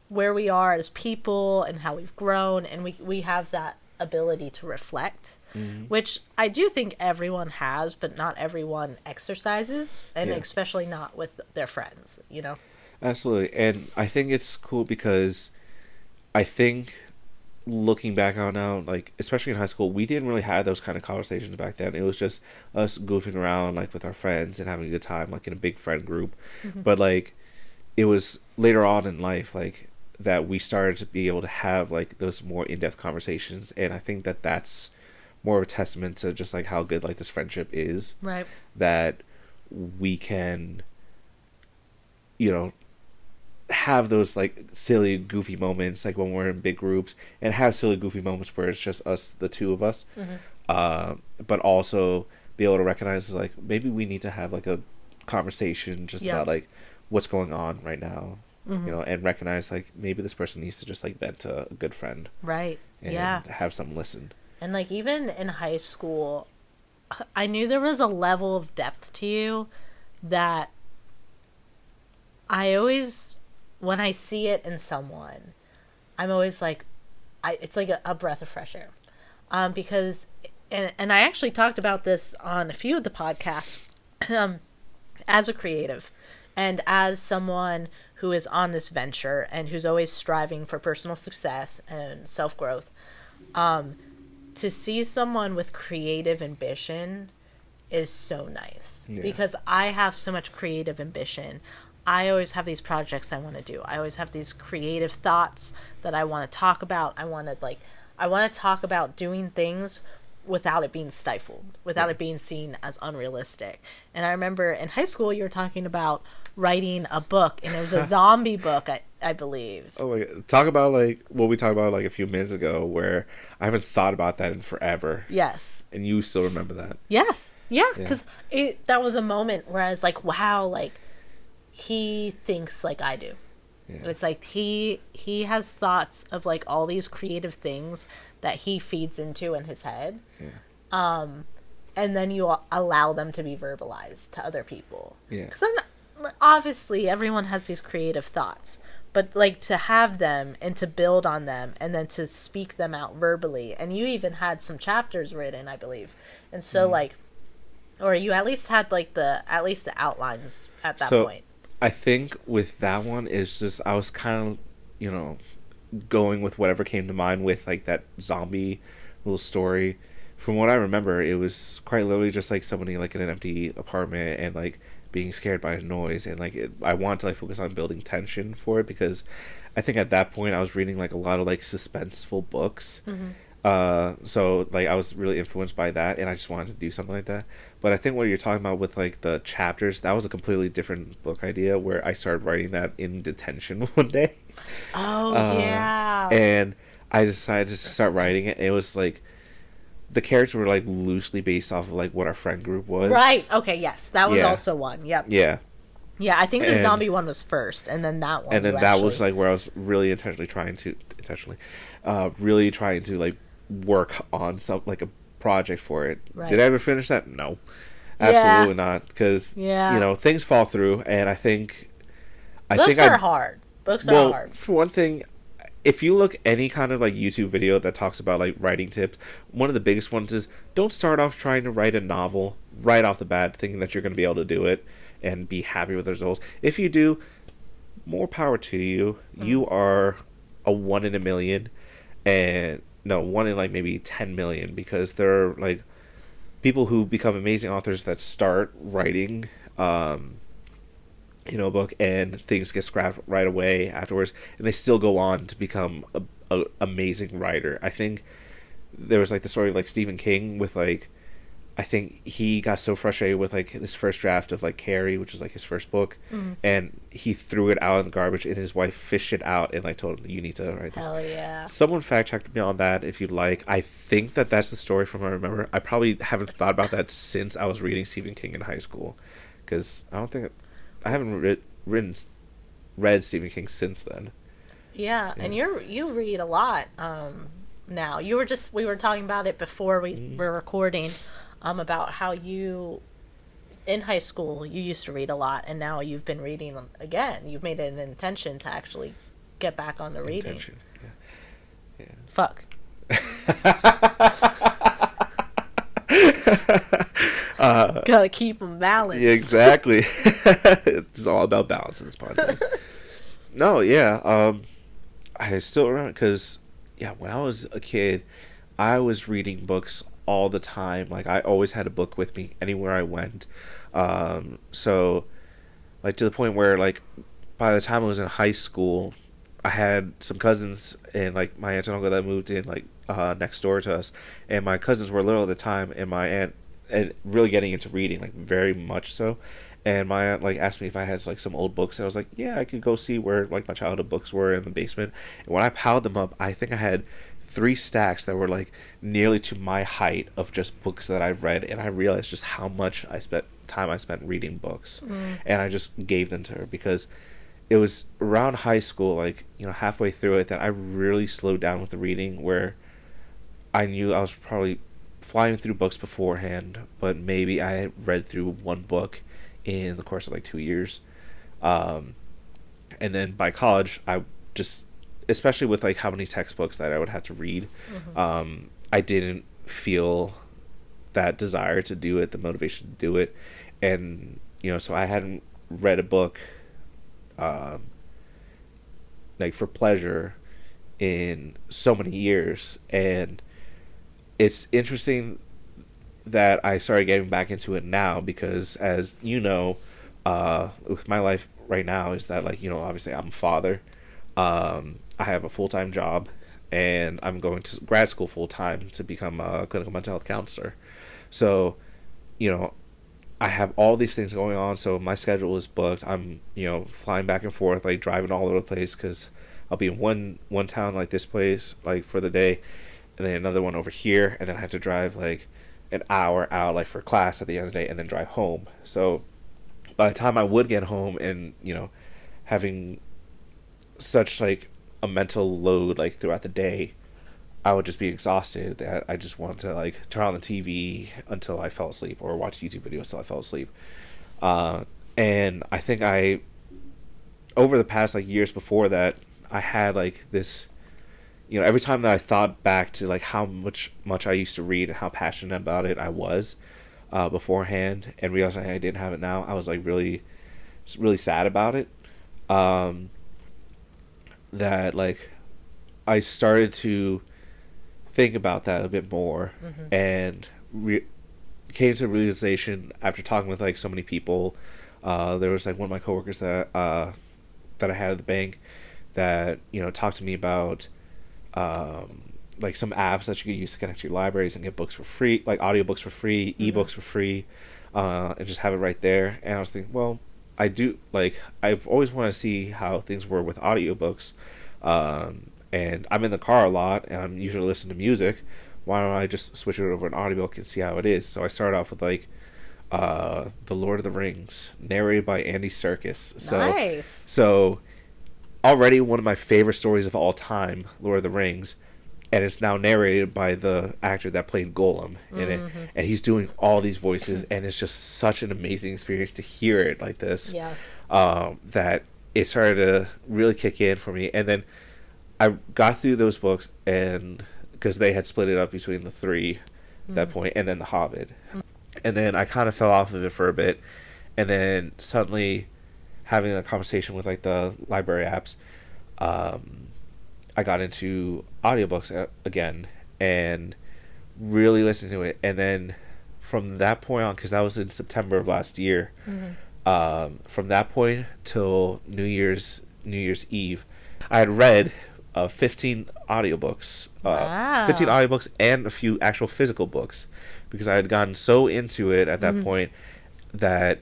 where we are as people and how we've grown, and we have that ability to reflect. Mm-hmm. Which I do think everyone has, but not everyone exercises, and especially not with their friends, you know? Absolutely. And I think it's cool because I think looking back on now, like especially in high school, we didn't really have those kind of conversations back then. It was just us goofing around like with our friends and having a good time, like in a big friend group. Mm-hmm. But like it was later on in life, like that we started to be able to have like those more in-depth conversations, and I think that that's more of a testament to just like how good like this friendship is. Right. That we can, you know, have those like silly goofy moments like when we're in big groups, and have silly goofy moments where it's just us, the two of us. Mm-hmm. But also be able to recognize like maybe we need to have like a conversation just about like what's going on right now. Mm-hmm. You know, and recognize like maybe this person needs to just like vent to a good friend. Right. And have someone listen. And like even in high school, I knew there was a level of depth to you that I always, when I see it in someone, I'm always like, it's like a breath of fresh air. Because, and I actually talked about this on a few of the podcasts, as a creative and as someone who is on this venture and who's always striving for personal success and self-growth, to see someone with creative ambition is so nice. Because I have so much creative ambition. I always have these projects I want to do. I always have these creative thoughts that I want to talk about. I want to talk about doing things without it being stifled, without it being seen as unrealistic. And I remember in high school you were talking about writing a book, and it was a zombie book, I believe. Oh my God. Talk about like what we talked about like a few minutes ago, where I haven't thought about that in forever. Yes. And you still remember that. Yes. Yeah, because that was a moment where I was like, wow, like he thinks like I do. Yeah. It's like he has thoughts of like all these creative things that he feeds into in his head. Yeah. And then you allow them to be verbalized to other people. Yeah. Because obviously everyone has these creative thoughts, but like to have them and to build on them and then to speak them out verbally. And you even had some chapters written, I believe. And so like, or you at least had like the outlines at that point. I think with that one is just, I was kind of, you know, going with whatever came to mind with like that zombie little story. From what I remember, it was quite literally just like somebody like in an empty apartment and like being scared by a noise, and like I wanted to like focus on building tension for it, because I think at that point I was reading like a lot of like suspenseful books. Mm-hmm. So like I was really influenced by that, and I just wanted to do something like that. But I think what you're talking about with like the chapters, that was a completely different book idea where I started writing that in detention one day. Oh uh, yeah. and I decided to start writing it. And it was like the characters were like loosely based off of like what our friend group was. Right. Okay. Yes, that was Yeah, also one. Yep. yeah, Yeah, I think the and zombie one was first, and then that one and you then that was actually. like where I was really really trying to like work on some like a project for it. Right. Did I ever finish that? No, Yeah. absolutely not. Because Yeah. things fall through, and I Books think are I hard. Books are well hard. for one thing, if you look any kind of like YouTube video that talks about like writing tips, one of the biggest ones is don't start off trying to write a novel right off the bat thinking that you're going to be able to do it and be happy with the results. If you do, more power to you. You are a one in a million, and no, one in like maybe 10 million, because there are like people who become amazing authors that start writing a book and things get scrapped right away afterwards, and they still go on to become a amazing writer. I think there was like the story of like Stephen King with like, I think he got so frustrated with like this first draft of like Carrie, which was like his first book, and he threw it out in the garbage, and his wife fished it out and like told him, you need to write this. Hell yeah. Someone fact checked me on that if you'd like. I think that that's the story from what I remember. I probably haven't thought about that since I was reading Stephen King in high school, because I haven't read Stephen King since then. Yeah, Yeah. and you read a lot now. We were talking about it before we were recording about how you in high school you used to read a lot, and now you've been reading again. You've made it an intention to actually get back on the reading. Intention. Yeah. Fuck. Gotta keep them balanced. Yeah, exactly. It's all about balance in this podcast. No, yeah. I still remember because, yeah, when I was a kid, I was reading books all the time. Like, I always had a book with me anywhere I went. So, like, to the point where, like, by the time I was in high school, I had some cousins and, like, my aunt and uncle that moved in, like, next door to us. And my cousins were little at the time, and my aunt, and really getting into reading, like, very much so. And my aunt like asked me if I had like some old books, and I was like, yeah, I could go see where like my childhood books were in the basement. And when I piled them up, I think I had 3 stacks that were like nearly to my height of just books that I've read, and I realized just how much time I spent reading books. And I just gave them to her because it was around high school, like, halfway through it, that I really slowed down with the reading, where I knew I was probably flying through books beforehand, but maybe I had read through one book in the course of like 2 years. And then by college, I just, especially with like how many textbooks that I would have to read, I didn't feel that desire to do it, the motivation to do it. And, so I hadn't read a book like for pleasure in so many years. And it's interesting that I started getting back into it now, because as with my life right now is that, like, obviously I'm a father. I have a full-time job, and I'm going to grad school full-time to become a clinical mental health counselor. So, I have all these things going on, so my schedule is booked. I'm, flying back and forth, like driving all over the place, because I'll be in one town, like this place, like for the day, and then another one over here, and then I have to drive like an hour out, like for class at the end of the day, and then drive home. So by the time I would get home and, having such like a mental load like throughout the day, I would just be exhausted that I just wanted to like turn on the TV until I fell asleep, or watch YouTube videos until I fell asleep. And I think over the past like years before that, I had like this, every time that I thought back to like how much I used to read and how passionate about it I was beforehand, and realizing I didn't have it now, I was like really sad about it. That like I started to think about that a bit more, and came to a realization after talking with like so many people. There was like one of my coworkers that I had at the bank that talked to me about like some apps that you can use to connect to your libraries and get books for free, like audiobooks for free, ebooks for free, and just have it right there. And I was thinking, well, I do like I've always wanted to see how things were with audiobooks, and I'm in the car a lot, and I'm usually listening to music. Why don't I just switch it over to an audiobook and see how it is? So I started off with like The Lord of the Rings, narrated by Andy Serkis. Nice. So already one of my favorite stories of all time, Lord of the Rings, and it's now narrated by the actor that played Gollum in it, and he's doing all these voices, and it's just such an amazing experience to hear it like this. Yeah. That it started to really kick in for me, and then I got through those books, and because they had split it up between the three at that point, and then The Hobbit, and then I kind of fell off of it for a bit, and then suddenly having a conversation with like the library apps, I got into audiobooks again and really listened to it. And then from that point on, because that was in September of last year, from that point till New Year's Eve, I had read 15 audiobooks, Wow. 15 audiobooks and a few actual physical books, because I had gotten so into it at that point that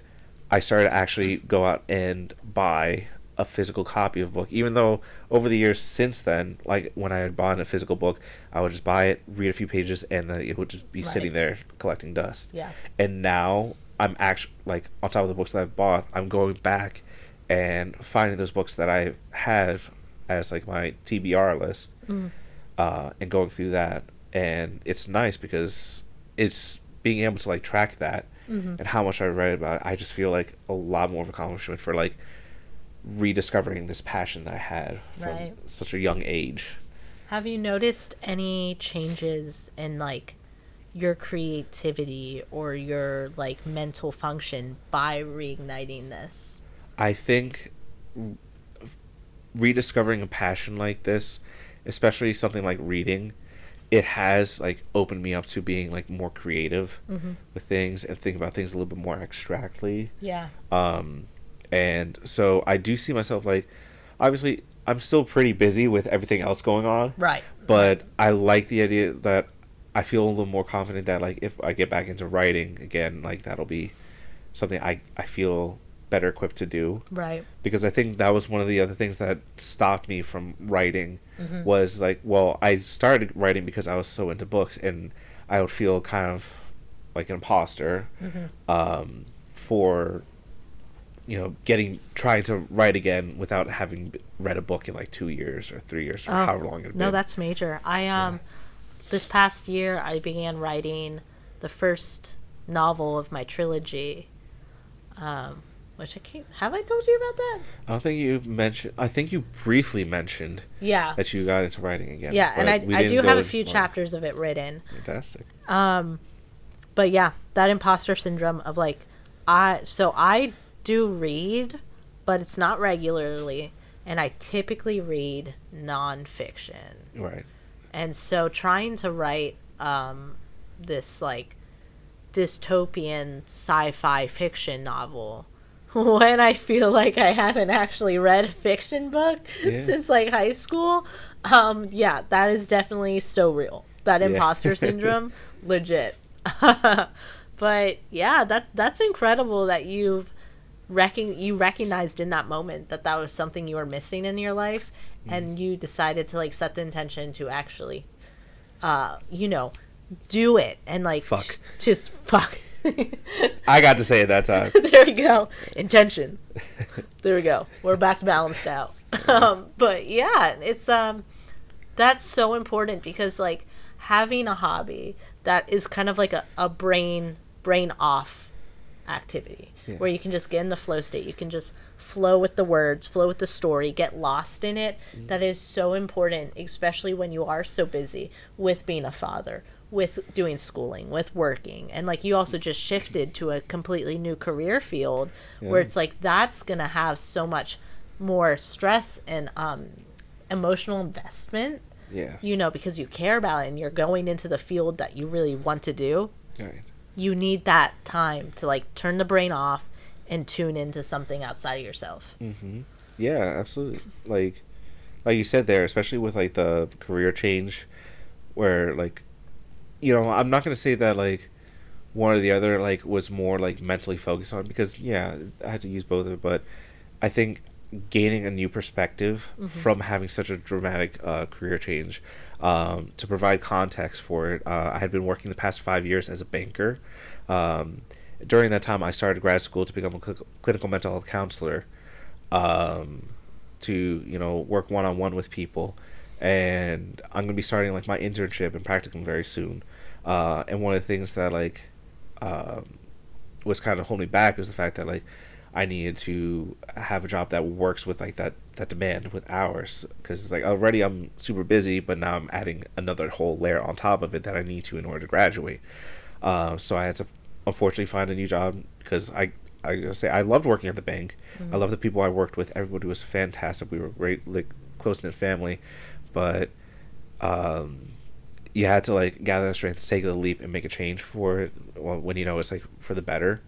I started to actually go out and buy a physical copy of a book, even though over the years since then, like when I had bought a physical book, I would just buy it, read a few pages, and then it would just be sitting there collecting dust. Yeah. And now I'm actually, like, on top of the books that I've bought, I'm going back and finding those books that I have as like my TBR list, and going through that. And it's nice because it's being able to like track that and how much I read about it. I just feel like a lot more of accomplishment for like rediscovering this passion that I had from such a young age. Have you noticed any changes in like your creativity or your like mental function by reigniting this? I think rediscovering a passion like this, especially something like reading, it has like opened me up to being like more creative with things and think about things a little bit more abstractly. Yeah. And so I do see myself like, obviously I'm still pretty busy with everything else going on. Right. But I like the idea that I feel a little more confident that like if I get back into writing again, like that'll be something I feel better equipped to do. Right. Because I think that was one of the other things that stopped me from writing was like, well, I started writing because I was so into books, and I would feel kind of like an imposter for, you know, trying to write again without having read a book in like 2 years or 3 years or however long it's been. No, that's major. This past year I began writing the first novel of my trilogy, which I can't. Have I told you about that? I don't think you mentioned. I think you briefly mentioned. Yeah. That you got into writing again. Yeah, and I do have a few chapters of it written. Fantastic. But yeah, that imposter syndrome of like, I do read, but it's not regularly, and I typically read nonfiction. Right. And so trying to write this like dystopian sci-fi fiction novel when I feel like I haven't actually read a fiction book since like high school, that is definitely so real. That imposter syndrome, legit. But yeah, that's incredible that you recognized in that moment that was something you were missing in your life, and you decided to like set the intention to actually, do it and like just fuck. I got to say it that time. There we go. Intention. There we go. We're back balanced out. But yeah, it's that's so important because like having a hobby that is kind of like a brain off activity where you can just get in the flow state. You can just flow with the words, flow with the story, get lost in it. That is so important, especially when you are so busy with being a father, with doing schooling, with working. And like you also just shifted to a completely new career field where it's like that's gonna have so much more stress and emotional investment, because you care about it and you're going into the field that you really want to do. You need that time to like turn the brain off and tune into something outside of yourself. Yeah, absolutely. Like you said there, especially with like the career change, where like, you know, I'm not gonna say that like one or the other like was more like mentally focused on, because yeah, I had to use both of it, but I think gaining a new perspective from having such a dramatic career change, to provide context for it, I had been working the past 5 years as a banker. Um, During that time, I started grad school to become a clinical mental health counselor, um, to, you know, work one on one with people, and I'm gonna be starting like my internship and practicum very soon. And one of the things that like um, was kind of holding me back was the fact that like I needed to have a job that works with like that demand with hours, because it's like already I'm super busy, but now I'm adding another whole layer on top of it that I need to in order to graduate. So I had to unfortunately find a new job, because I gotta say I loved working at the bank. I loved the people I worked with. Everybody was fantastic. We were a great, like, close knit family, but um, you had to like gather the strength to take the leap and make a change for it. Well, when you know it's like for the better,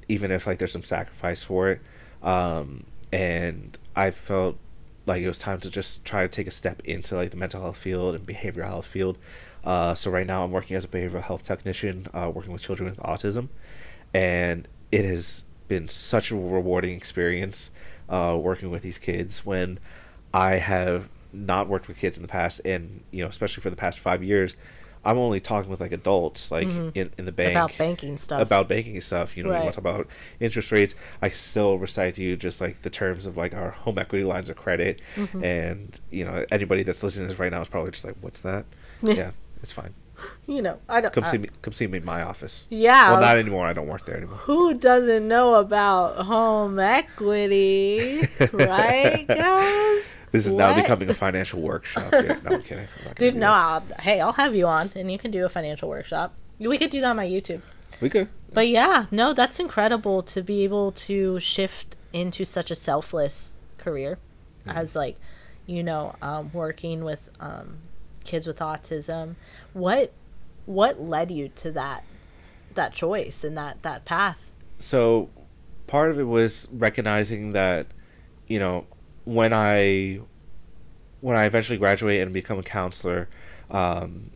even if like there's some sacrifice for it. And I felt like it was time to just try to take a step into like the mental health field and behavioral health field. So right now I'm working as a behavioral health technician, working with children with autism, and it has been such a rewarding experience, working with these kids when I have not worked with kids in the past, and you know, especially for the past 5 years, I'm only talking with like adults, like in the bank About banking stuff. about banking stuff. You know, you Right. want to talk about interest rates. I can still recite to you just like the terms of like our home equity lines of credit, and you know, anybody that's listening to this right now is probably just like, "What's that?" Yeah, it's fine. You know, I don't. Come see me. Come see me in my office. Yeah. Well, not anymore. I don't work there anymore. Who doesn't know about home equity, right, guys? This is now What? becoming a financial workshop. Yeah, no, I'm kidding. I'm not gonna Dude, do no, that. I'll have you on, and you can do a financial workshop. We could do that on my YouTube. We could. But yeah, no, that's incredible to be able to shift into such a selfless career, as like, you know, working with kids with autism. What led you to that choice and that path? So part of it was recognizing that, you know, when I eventually graduate and become a counselor, um,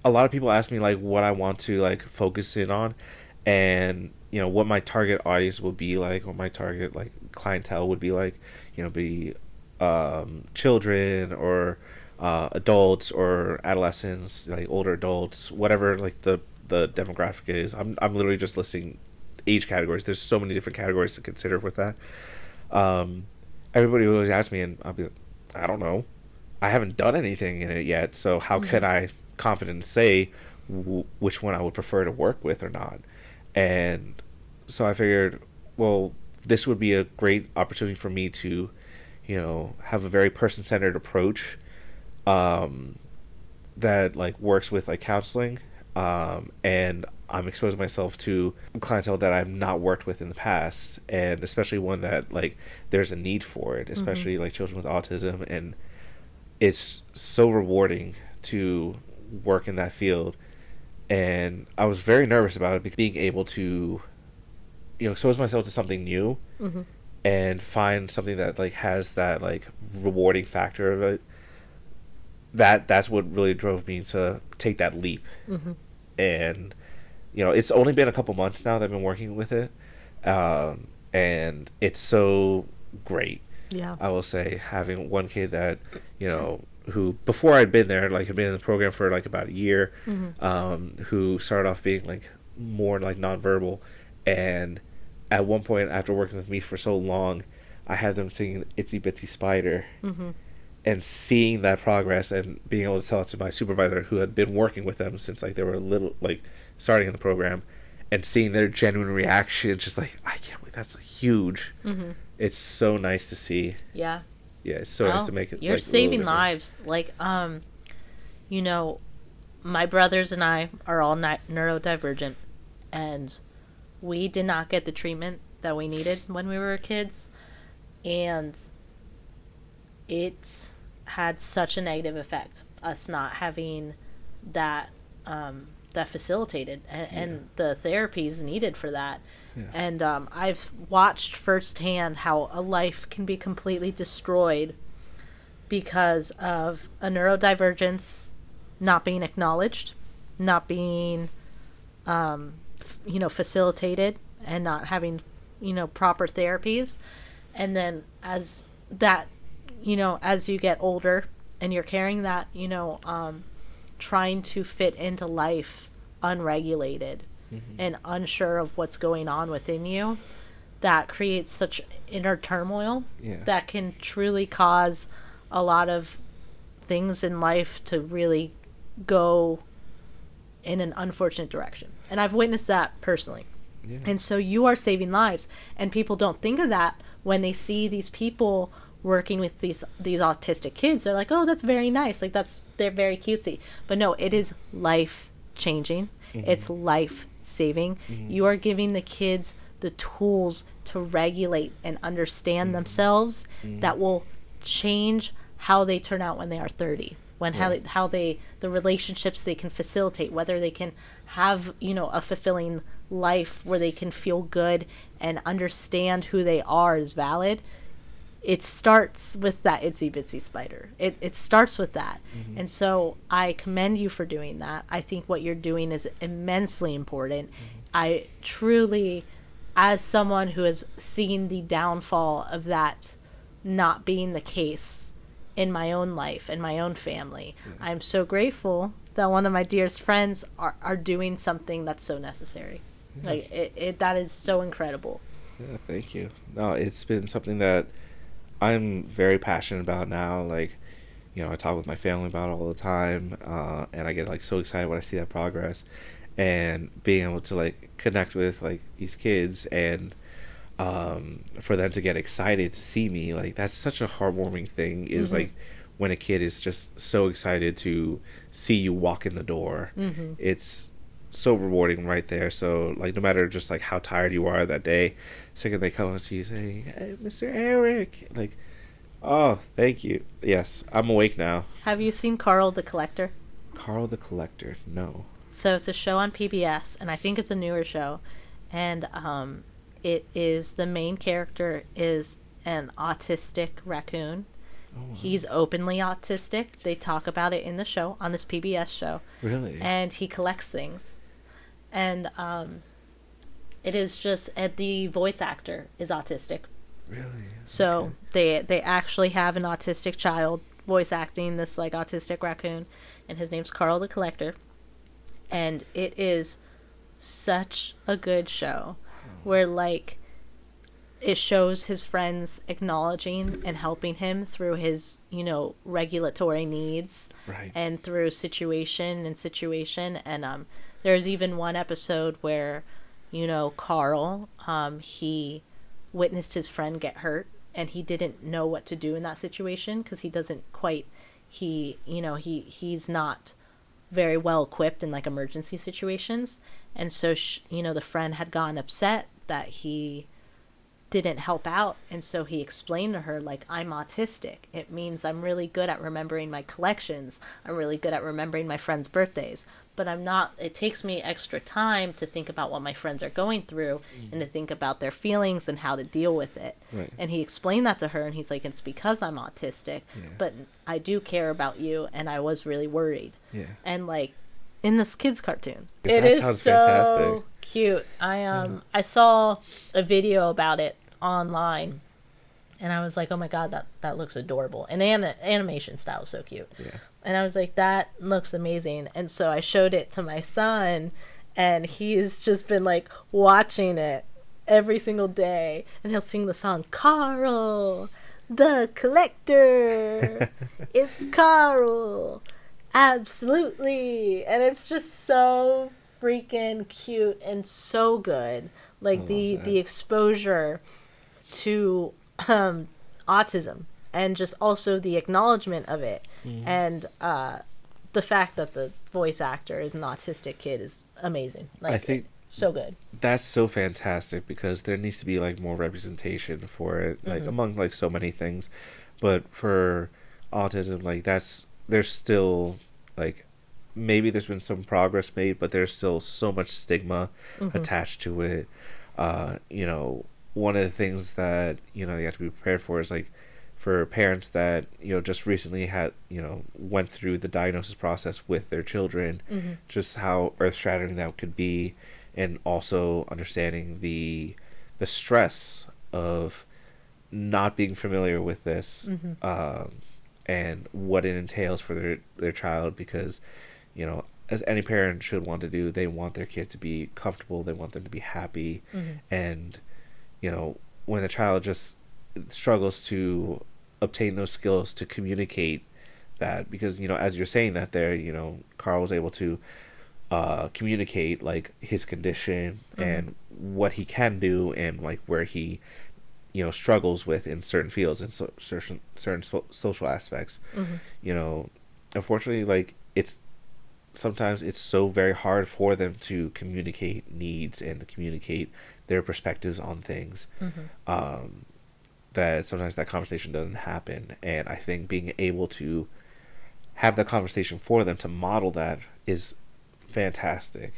a lot of people ask me like what I want to like focus in on, and you know what my target audience will be like, what my target like clientele would be like, you know, be children or adults or adolescents, like older adults, whatever like the demographic is. I'm literally just listing age categories. There's so many different categories to consider with that. Um, Everybody always asks me, and I'll be like, I don't know. I haven't done anything in it yet, so how can I confidently say which one I would prefer to work with or not? And so I figured, well, this would be a great opportunity for me to, you know, have a very person-centered approach, that like works with like counseling, and I'm exposing myself to clientele that I've not worked with in the past, and especially one that like there's a need for it, especially like children with autism, and it's so rewarding to work in that field. And I was very nervous about it, being able to, you know, expose myself to something new and find something that like has that like rewarding factor of it. That's what really drove me to take that leap. And you know, it's only been a couple months now that I've been working with it, and it's so great. Yeah. I will say, having one kid that, you know, who before I'd been there, like had been in the program for like about a year, who started off being like more like nonverbal, and at one point after working with me for so long, I had them singing "Itsy Bitsy Spider," and seeing that progress and being able to tell it to my supervisor, who had been working with them since like they were little, like starting in the program, and seeing their genuine reaction, just like, I can't believe that's huge. It's so nice to see. Yeah. Yeah, it's so nice to make it. You're like, saving lives. Like, you know, my brothers and I are all neurodivergent, and we did not get the treatment that we needed when we were kids, and it's had such a negative effect, us not having that that facilitated, and the therapies needed for that. And I've watched firsthand how a life can be completely destroyed because of a neurodivergence not being acknowledged, not being facilitated, and not having proper therapies. And then as that, as you get older and you're carrying that, trying to fit into life unregulated and unsure of what's going on within you, that creates such inner turmoil that can truly cause a lot of things in life to really go in an unfortunate direction. And I've witnessed that personally. Yeah. And so you are saving lives, and people don't think of that when they see these people working with these autistic kids. They're like, oh, that's very nice, like they're very cutesy. But no, it is life changing. It's life saving. You are giving the kids the tools to regulate and understand themselves that will change how they turn out when they are 30, when how they the relationships they can facilitate, whether they can have a fulfilling life where they can feel good and understand who they are is valid. It starts with that itsy bitsy spider. It starts with that. And so I commend you for doing that. I think what you're doing is immensely important. I truly, as someone who has seen the downfall of that not being the case in my own life and my own family, I'm so grateful that one of my dearest friends are doing something that's so necessary. Like that is so incredible. Yeah, thank you. No, it's been something that I'm very passionate about now. Like, I talk with my family about it all the time, and I get like so excited when I see that progress, and being able to like connect with like these kids, and for them to get excited to see me, like that's such a heartwarming thing. Is like when a kid is just so excited to see you walk in the door. It's so rewarding right there. So like no matter just like how tired you are that day, second they come up to you saying, "Hey, Mr. Eric," like, oh, thank you. Yes, I'm awake now. Have you seen Carl the Collector? Carl the Collector? No. So it's a show on PBS, and I think it's a newer show, and it is, the main character is an autistic raccoon. Oh, wow. He's openly autistic. They talk about it in the show, on this PBS show. Really? And he collects things. And it is just, the voice actor is autistic. Really? So okay. They actually have an autistic child voice acting this like autistic raccoon, and his name's Carl the Collector. And it is such a good show where like it shows his friends acknowledging and helping him through his, regulatory needs, right, and through situation. And there's even one episode where, Carl, he witnessed his friend get hurt, and he didn't know what to do in that situation because he doesn't quite, he's not very well equipped in like emergency situations. And so, the friend had gotten upset that he didn't help out, and so he explained to her, like, I'm autistic. It means I'm really good at remembering my collections. I'm really good at remembering my friends' birthdays, but I'm not, it takes me extra time to think about what my friends are going through and to think about their feelings and how to deal with it. Right. And he explained that to her, and he's like, it's because I'm autistic, but I do care about you, and I was really worried. Yeah. And like in this kid's cartoon, it is so fantastic. Cute. I saw a video about it online, and I was like, oh my god, that looks adorable, and the animation style is so cute. Yeah. And I was like, that looks amazing. And so I showed it to my son, and he's just been like watching it every single day, and he'll sing the song, Carl the Collector. It's Carl, absolutely. And it's just so freaking cute and so good. Like the exposure to autism, and just also the acknowledgement of it, and the fact that the voice actor is an autistic kid is amazing. Like, I think so good. That's so fantastic, because there needs to be like more representation for it, like among like so many things, but for autism, like there's still like, maybe there's been some progress made, but there's still so much stigma attached to it. One of the things that you have to be prepared for is like for parents that just recently had went through the diagnosis process with their children, just how earth-shattering that could be, and also understanding the stress of not being familiar with this, and what it entails for their child, because as any parent should want to do, they want their kid to be comfortable, they want them to be happy, and when the child just struggles to obtain those skills to communicate that, because as you're saying that there, Carl was able to communicate like his condition and what he can do, and like where he struggles with in certain fields and certain social aspects. Unfortunately, like sometimes it's so very hard for them to communicate needs and to communicate their perspectives on things, that sometimes that conversation doesn't happen. And I think being able to have that conversation for them to model that is fantastic.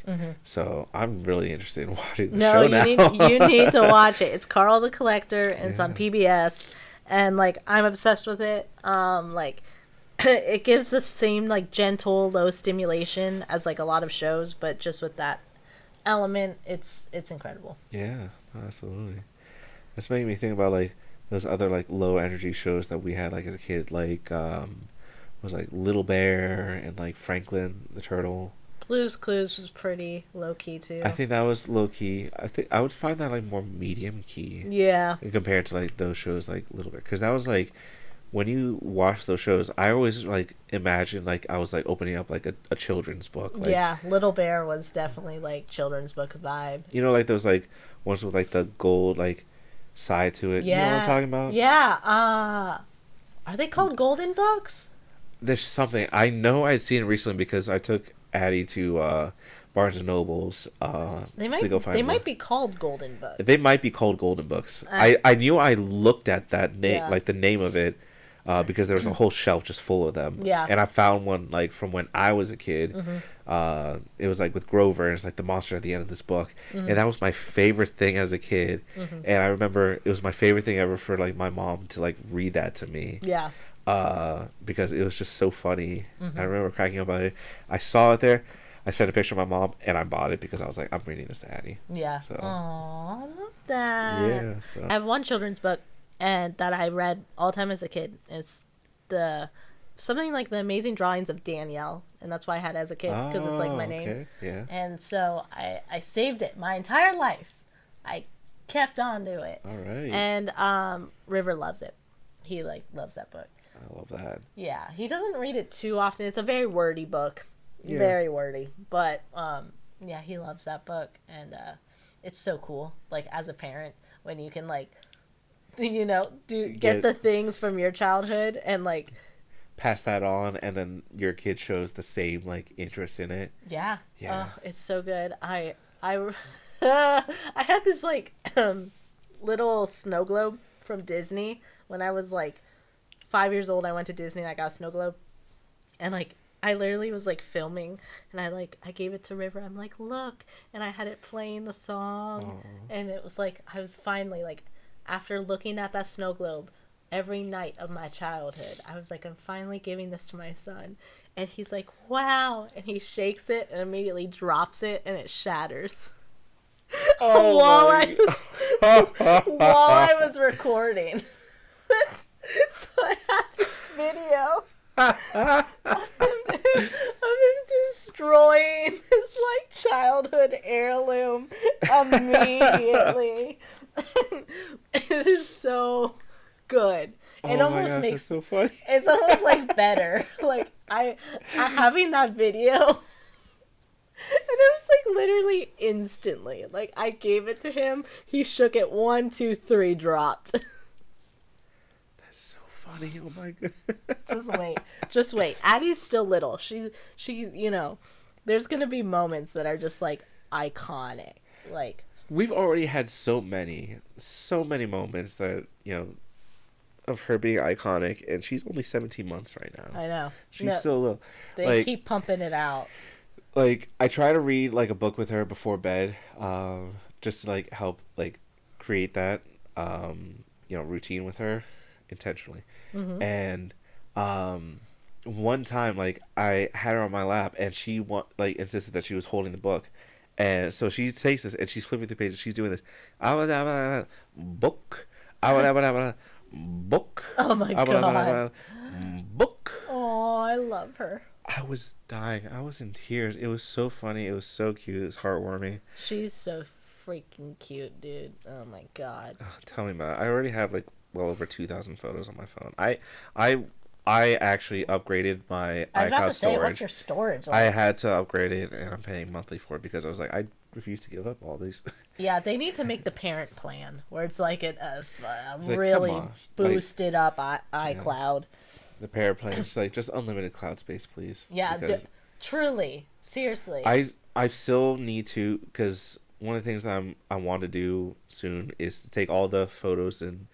So I'm really interested in watching the show now. You need to watch it. It's Carl the Collector, and it's on PBS, and like I'm obsessed with it. Like it gives the same like gentle, low stimulation as like a lot of shows, but just with that element, it's incredible. Yeah, absolutely. That's making me think about like those other like low energy shows that we had like as a kid, like was like Little Bear and like Franklin the Turtle. Blue's Clues was pretty low key too. I think that was low key. I think I would find that like more medium key. Yeah. Compared to like those shows like Little Bear, because that was like, when you watch those shows, I always like imagine like I was like opening up like a children's book. Like, yeah, Little Bear was definitely like children's book vibe. Like those like ones with like the gold like side to it. Yeah. You know what I'm talking about? Yeah. Are they called golden books? There's something. I know I'd seen it recently because I took Addie to Barnes and Nobles to go find. They might be called golden books. They might be called golden books. I knew I looked at that name, like the name of it, because there was a whole shelf just full of them. Yeah. And I found one like from when I was a kid. It was like with Grover, and it's like the monster at the end of this book, and that was my favorite thing as a kid. And I remember it was my favorite thing ever for like my mom to like read that to me. Yeah. Because it was just so funny. I remember cracking up about it. I saw it there. I sent a picture of my mom, and I bought it because I was like, I'm reading this to Addie. Yeah. So. Aww, I love that. Yeah. So. I have one children's book and that I read all the time as a kid. It's something like The Amazing Drawings of Danielle, and that's why I had it as a kid, because it's like my name. Yeah. And so I saved it my entire life. I kept on to it. All right. And River loves it. He like loves that book. I love that. Yeah, he doesn't read it too often. It's a very wordy book. Yeah. Very wordy. But yeah, he loves that book, and it's so cool, like as a parent, when you can like get the things from your childhood and like pass that on, and then your kid shows the same like interest in it. Yeah. It's so good. I I had this like little snow globe from Disney when I was like 5 years old. I went to Disney and I got a snow globe, and like I literally was like filming, and I gave it to River. I'm like, look, and I had it playing the song. And it was like I was finally like, after looking at that snow globe every night of my childhood, I was like, I'm finally giving this to my son. And he's like, wow, and he shakes it and immediately drops it, and it shatters. While I was recording. So I have this video of him destroying this like childhood heirloom immediately. It is so good. It almost makes, that's so funny. It's almost like better. Like I having that video. And it was like literally instantly. Like I gave it to him, he shook it 1, 2, 3, dropped. That's so funny. Oh my god. Just wait. Addie's still little. She there's gonna be moments that are just like iconic. Like we've already had so many moments that of her being iconic, and she's only 17 months right now. I know. She's so little. They keep pumping it out. Like I try to read like a book with her before bed, just to like help like create that routine with her, intentionally. Mm-hmm. And one time, like, I had her on my lap, and she like insisted that she was holding the book, and so she takes this and she's flipping through pages. She's doing this, book, book, Oh my god. book. Oh, I love her. I was dying. I was in tears. It was so funny. It was so cute. It was heartwarming. She's so freaking cute, dude. Oh my god. Oh, tell me about it. I already have like well over 2,000 photos on my phone. I actually upgraded my I was about iCloud to say, storage. what's your storage I like? had to upgrade it, and I'm paying monthly for it because I was like, I refuse to give up all these. Yeah, they need to make the parent plan where it's like a It's like, really come on. boosted up iCloud. The parent plan is like just unlimited cloud space, please. Yeah, Because truly, seriously. I still need to, because one of the things that I want to do soon is to take all the photos and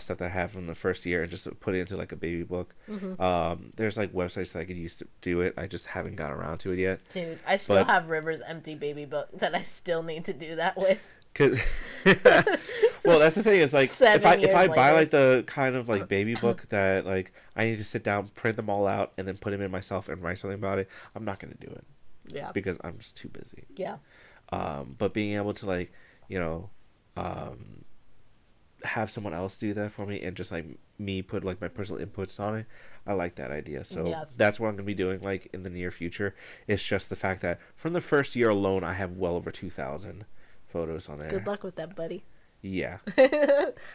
stuff that I have from the first year and just put it into like a baby book. Mm-hmm. There's like websites that I could use to do it. I just haven't got around to it yet. Dude, I still have River's empty baby book that I still need to do that with. Cause, well, that's the thing is like if I buy like the kind of like baby book that like I need to sit down, print them all out, and then put them in myself and write something about it, I'm not gonna do it. Yeah. Because I'm just too busy. Yeah. But being able to like have someone else do that for me and just like me put like my personal inputs on it, I like that idea. So that's what I'm gonna be doing like in the near future. It's just the fact that from the first year alone I have well over 2,000 photos on there. Good luck with that, buddy. Yeah.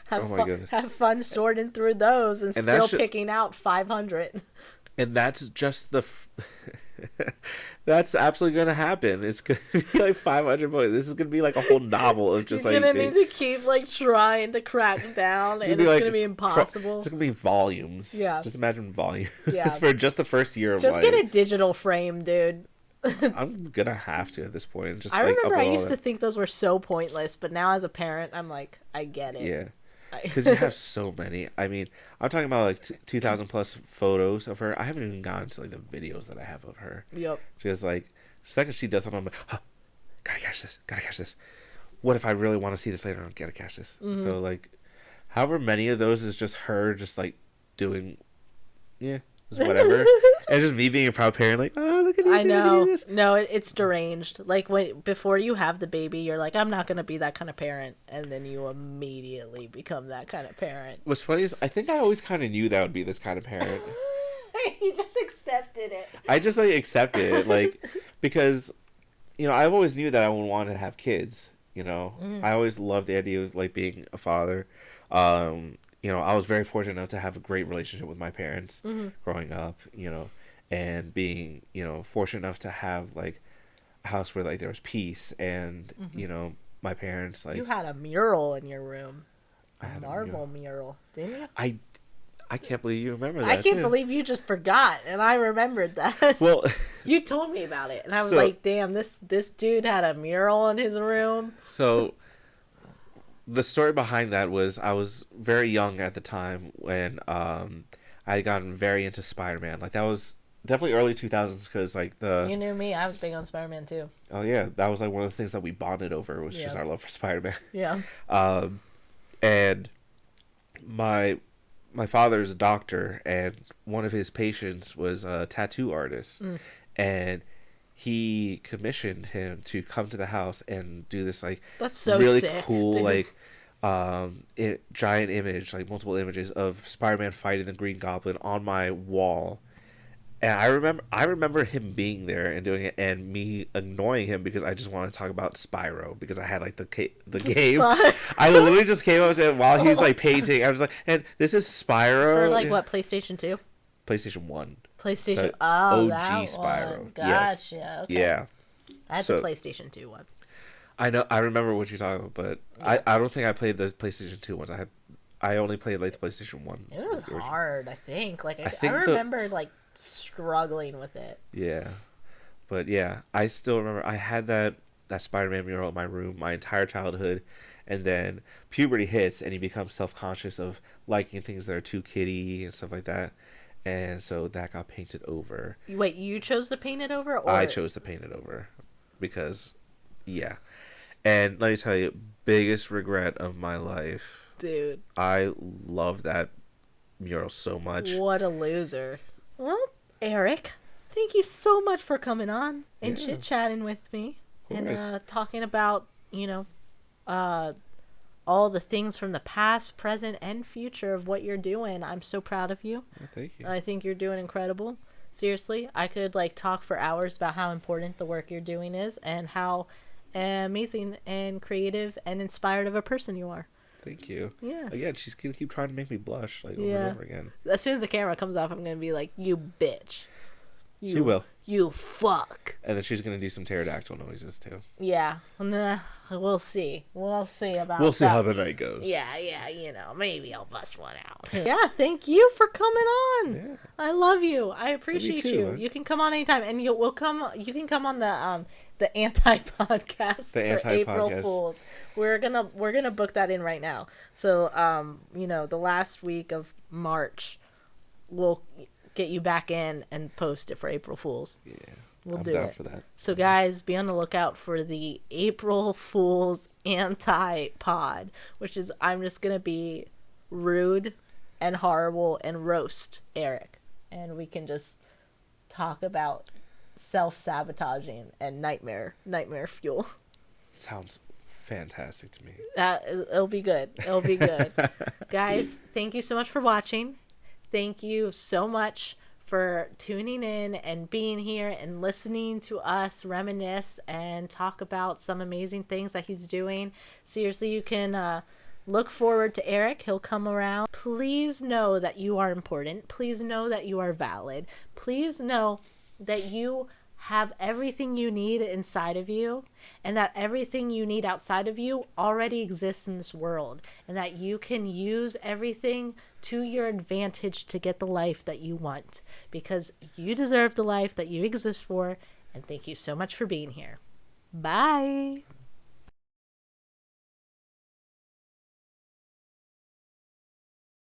Have fun sorting through those and still picking out 500. And that's just that's absolutely gonna happen. It's gonna be like 500 books. This is gonna be like a whole novel of just You're gonna need to keep like trying to crack down, and it's gonna be impossible. It's gonna be volumes. Yeah. Just imagine volumes. Yeah. For just the first year of just life. Get a digital frame, dude. I'm gonna have to at this point. Just I remember I used to think those were so pointless, but now as a parent, I'm like, I get it. Yeah. Because you have so many. I mean, I'm talking about like 2,000 plus photos of her. I haven't even gotten to like the videos that I have of her. Yep. Just like the second she does something, I'm like, oh, gotta catch this. What if I really want to see this later on? Gotta catch this. Mm-hmm. So like, however many of those is just her just like doing, just whatever, and just me being a proud parent, like, oh, look at you. I know. Look at this. No, it's deranged. Like before you have the baby, you're like, I'm not gonna be that kind of parent, and then you immediately become that kind of parent. What's funny is I think I always kind of knew that would be this kind of parent. You just accepted it. I just like accepted it, like, because I've always knew that I would want to have kids. I always loved the idea of like being a father. I was very fortunate enough to have a great relationship with my parents growing up, and being, fortunate enough to have like a house where like there was peace and, my parents like. You had a mural in your room. I had Marvel mural, didn't you? I can't believe you remember that. I can't believe you just forgot, and I remembered that. Well, you told me about it, and I was like, "Damn, this dude had a mural in his room." So, the story behind that was I was very young at the time when I had gotten very into Spider-Man. Like that was definitely early 2000s because like You knew me. I was big on Spider-Man too. Oh yeah, that was like one of the things that we bonded over was just our love for Spider-Man. Yeah. And my father's a doctor, and one of his patients was a tattoo artist, and he commissioned him to come to the house and do this like that's so really sick, cool dude. like giant image, like multiple images of Spider-Man fighting the Green Goblin on my wall. And I remember him being there and doing it, and me annoying him because I just wanted to talk about Spyro because I had like the game. I literally just came up to him while he was like painting. I was like, "And this is Spyro." For like what, PlayStation 2? PlayStation 1. PlayStation. So, OG that Spyro. One. Gotcha. Yes. Okay. Yeah. I had the PlayStation 2 one. I know. I remember what you're talking about, but I don't think I played the PlayStation 2 ones. I only played like the PlayStation 1. It was hard. I think. Like I remember like struggling with it. Yeah, but yeah, I still remember I had that Spider-Man mural in my room my entire childhood, and then puberty hits and you become self-conscious of liking things that are too kiddie and stuff like that, and so that got painted over. Wait, you chose to paint it over? Or... I chose to paint it over because and let me tell you, biggest regret of my life, dude, I love that mural so much. What a loser. Well, Eric, thank you so much for coming on and Yeah. chit-chatting with me. Of And course. talking about, all the things from the past, present, and future of what you're doing. I'm so proud of you. Well, thank you. I think you're doing incredible. Seriously, I could like talk for hours about how important the work you're doing is and how amazing and creative and inspired of a person you are. Thank you. Yes. Again, she's gonna keep trying to make me blush over Yeah. and over again. As soon as the camera comes off, I'm gonna be like, "You bitch." She will. You fuck. And then she's gonna do some pterodactyl noises too. Yeah. Nah, we'll see. We'll see about. We'll see that. how the night goes. Yeah. Maybe I'll bust one out. Yeah. Thank you for coming on. Yeah. I love you. I appreciate too, you. man. You can come on anytime, and you can come on the anti podcast The for April anti-podcast. Fools. We're gonna book that in right now. So the last week of March, we'll get you back in and post it for April Fools. Yeah. We'll I'm do down it. for that. So guys, be on the lookout for the April Fools anti-pod, which is I'm just going to be rude and horrible and roast Eric. And we can just talk about self-sabotaging and nightmare fuel. Sounds fantastic to me. It'll be good. It'll be good. Guys, thank you so much for watching. Thank you so much for tuning in and being here and listening to us reminisce and talk about some amazing things that he's doing. Seriously, you can look forward to Eric. He'll come around. Please know that you are important. Please know that you are valid. Please know that you have everything you need inside of you, and that everything you need outside of you already exists in this world, and that you can use everything to your advantage to get the life that you want, because you deserve the life that you exist for. And thank you so much for being here. Bye.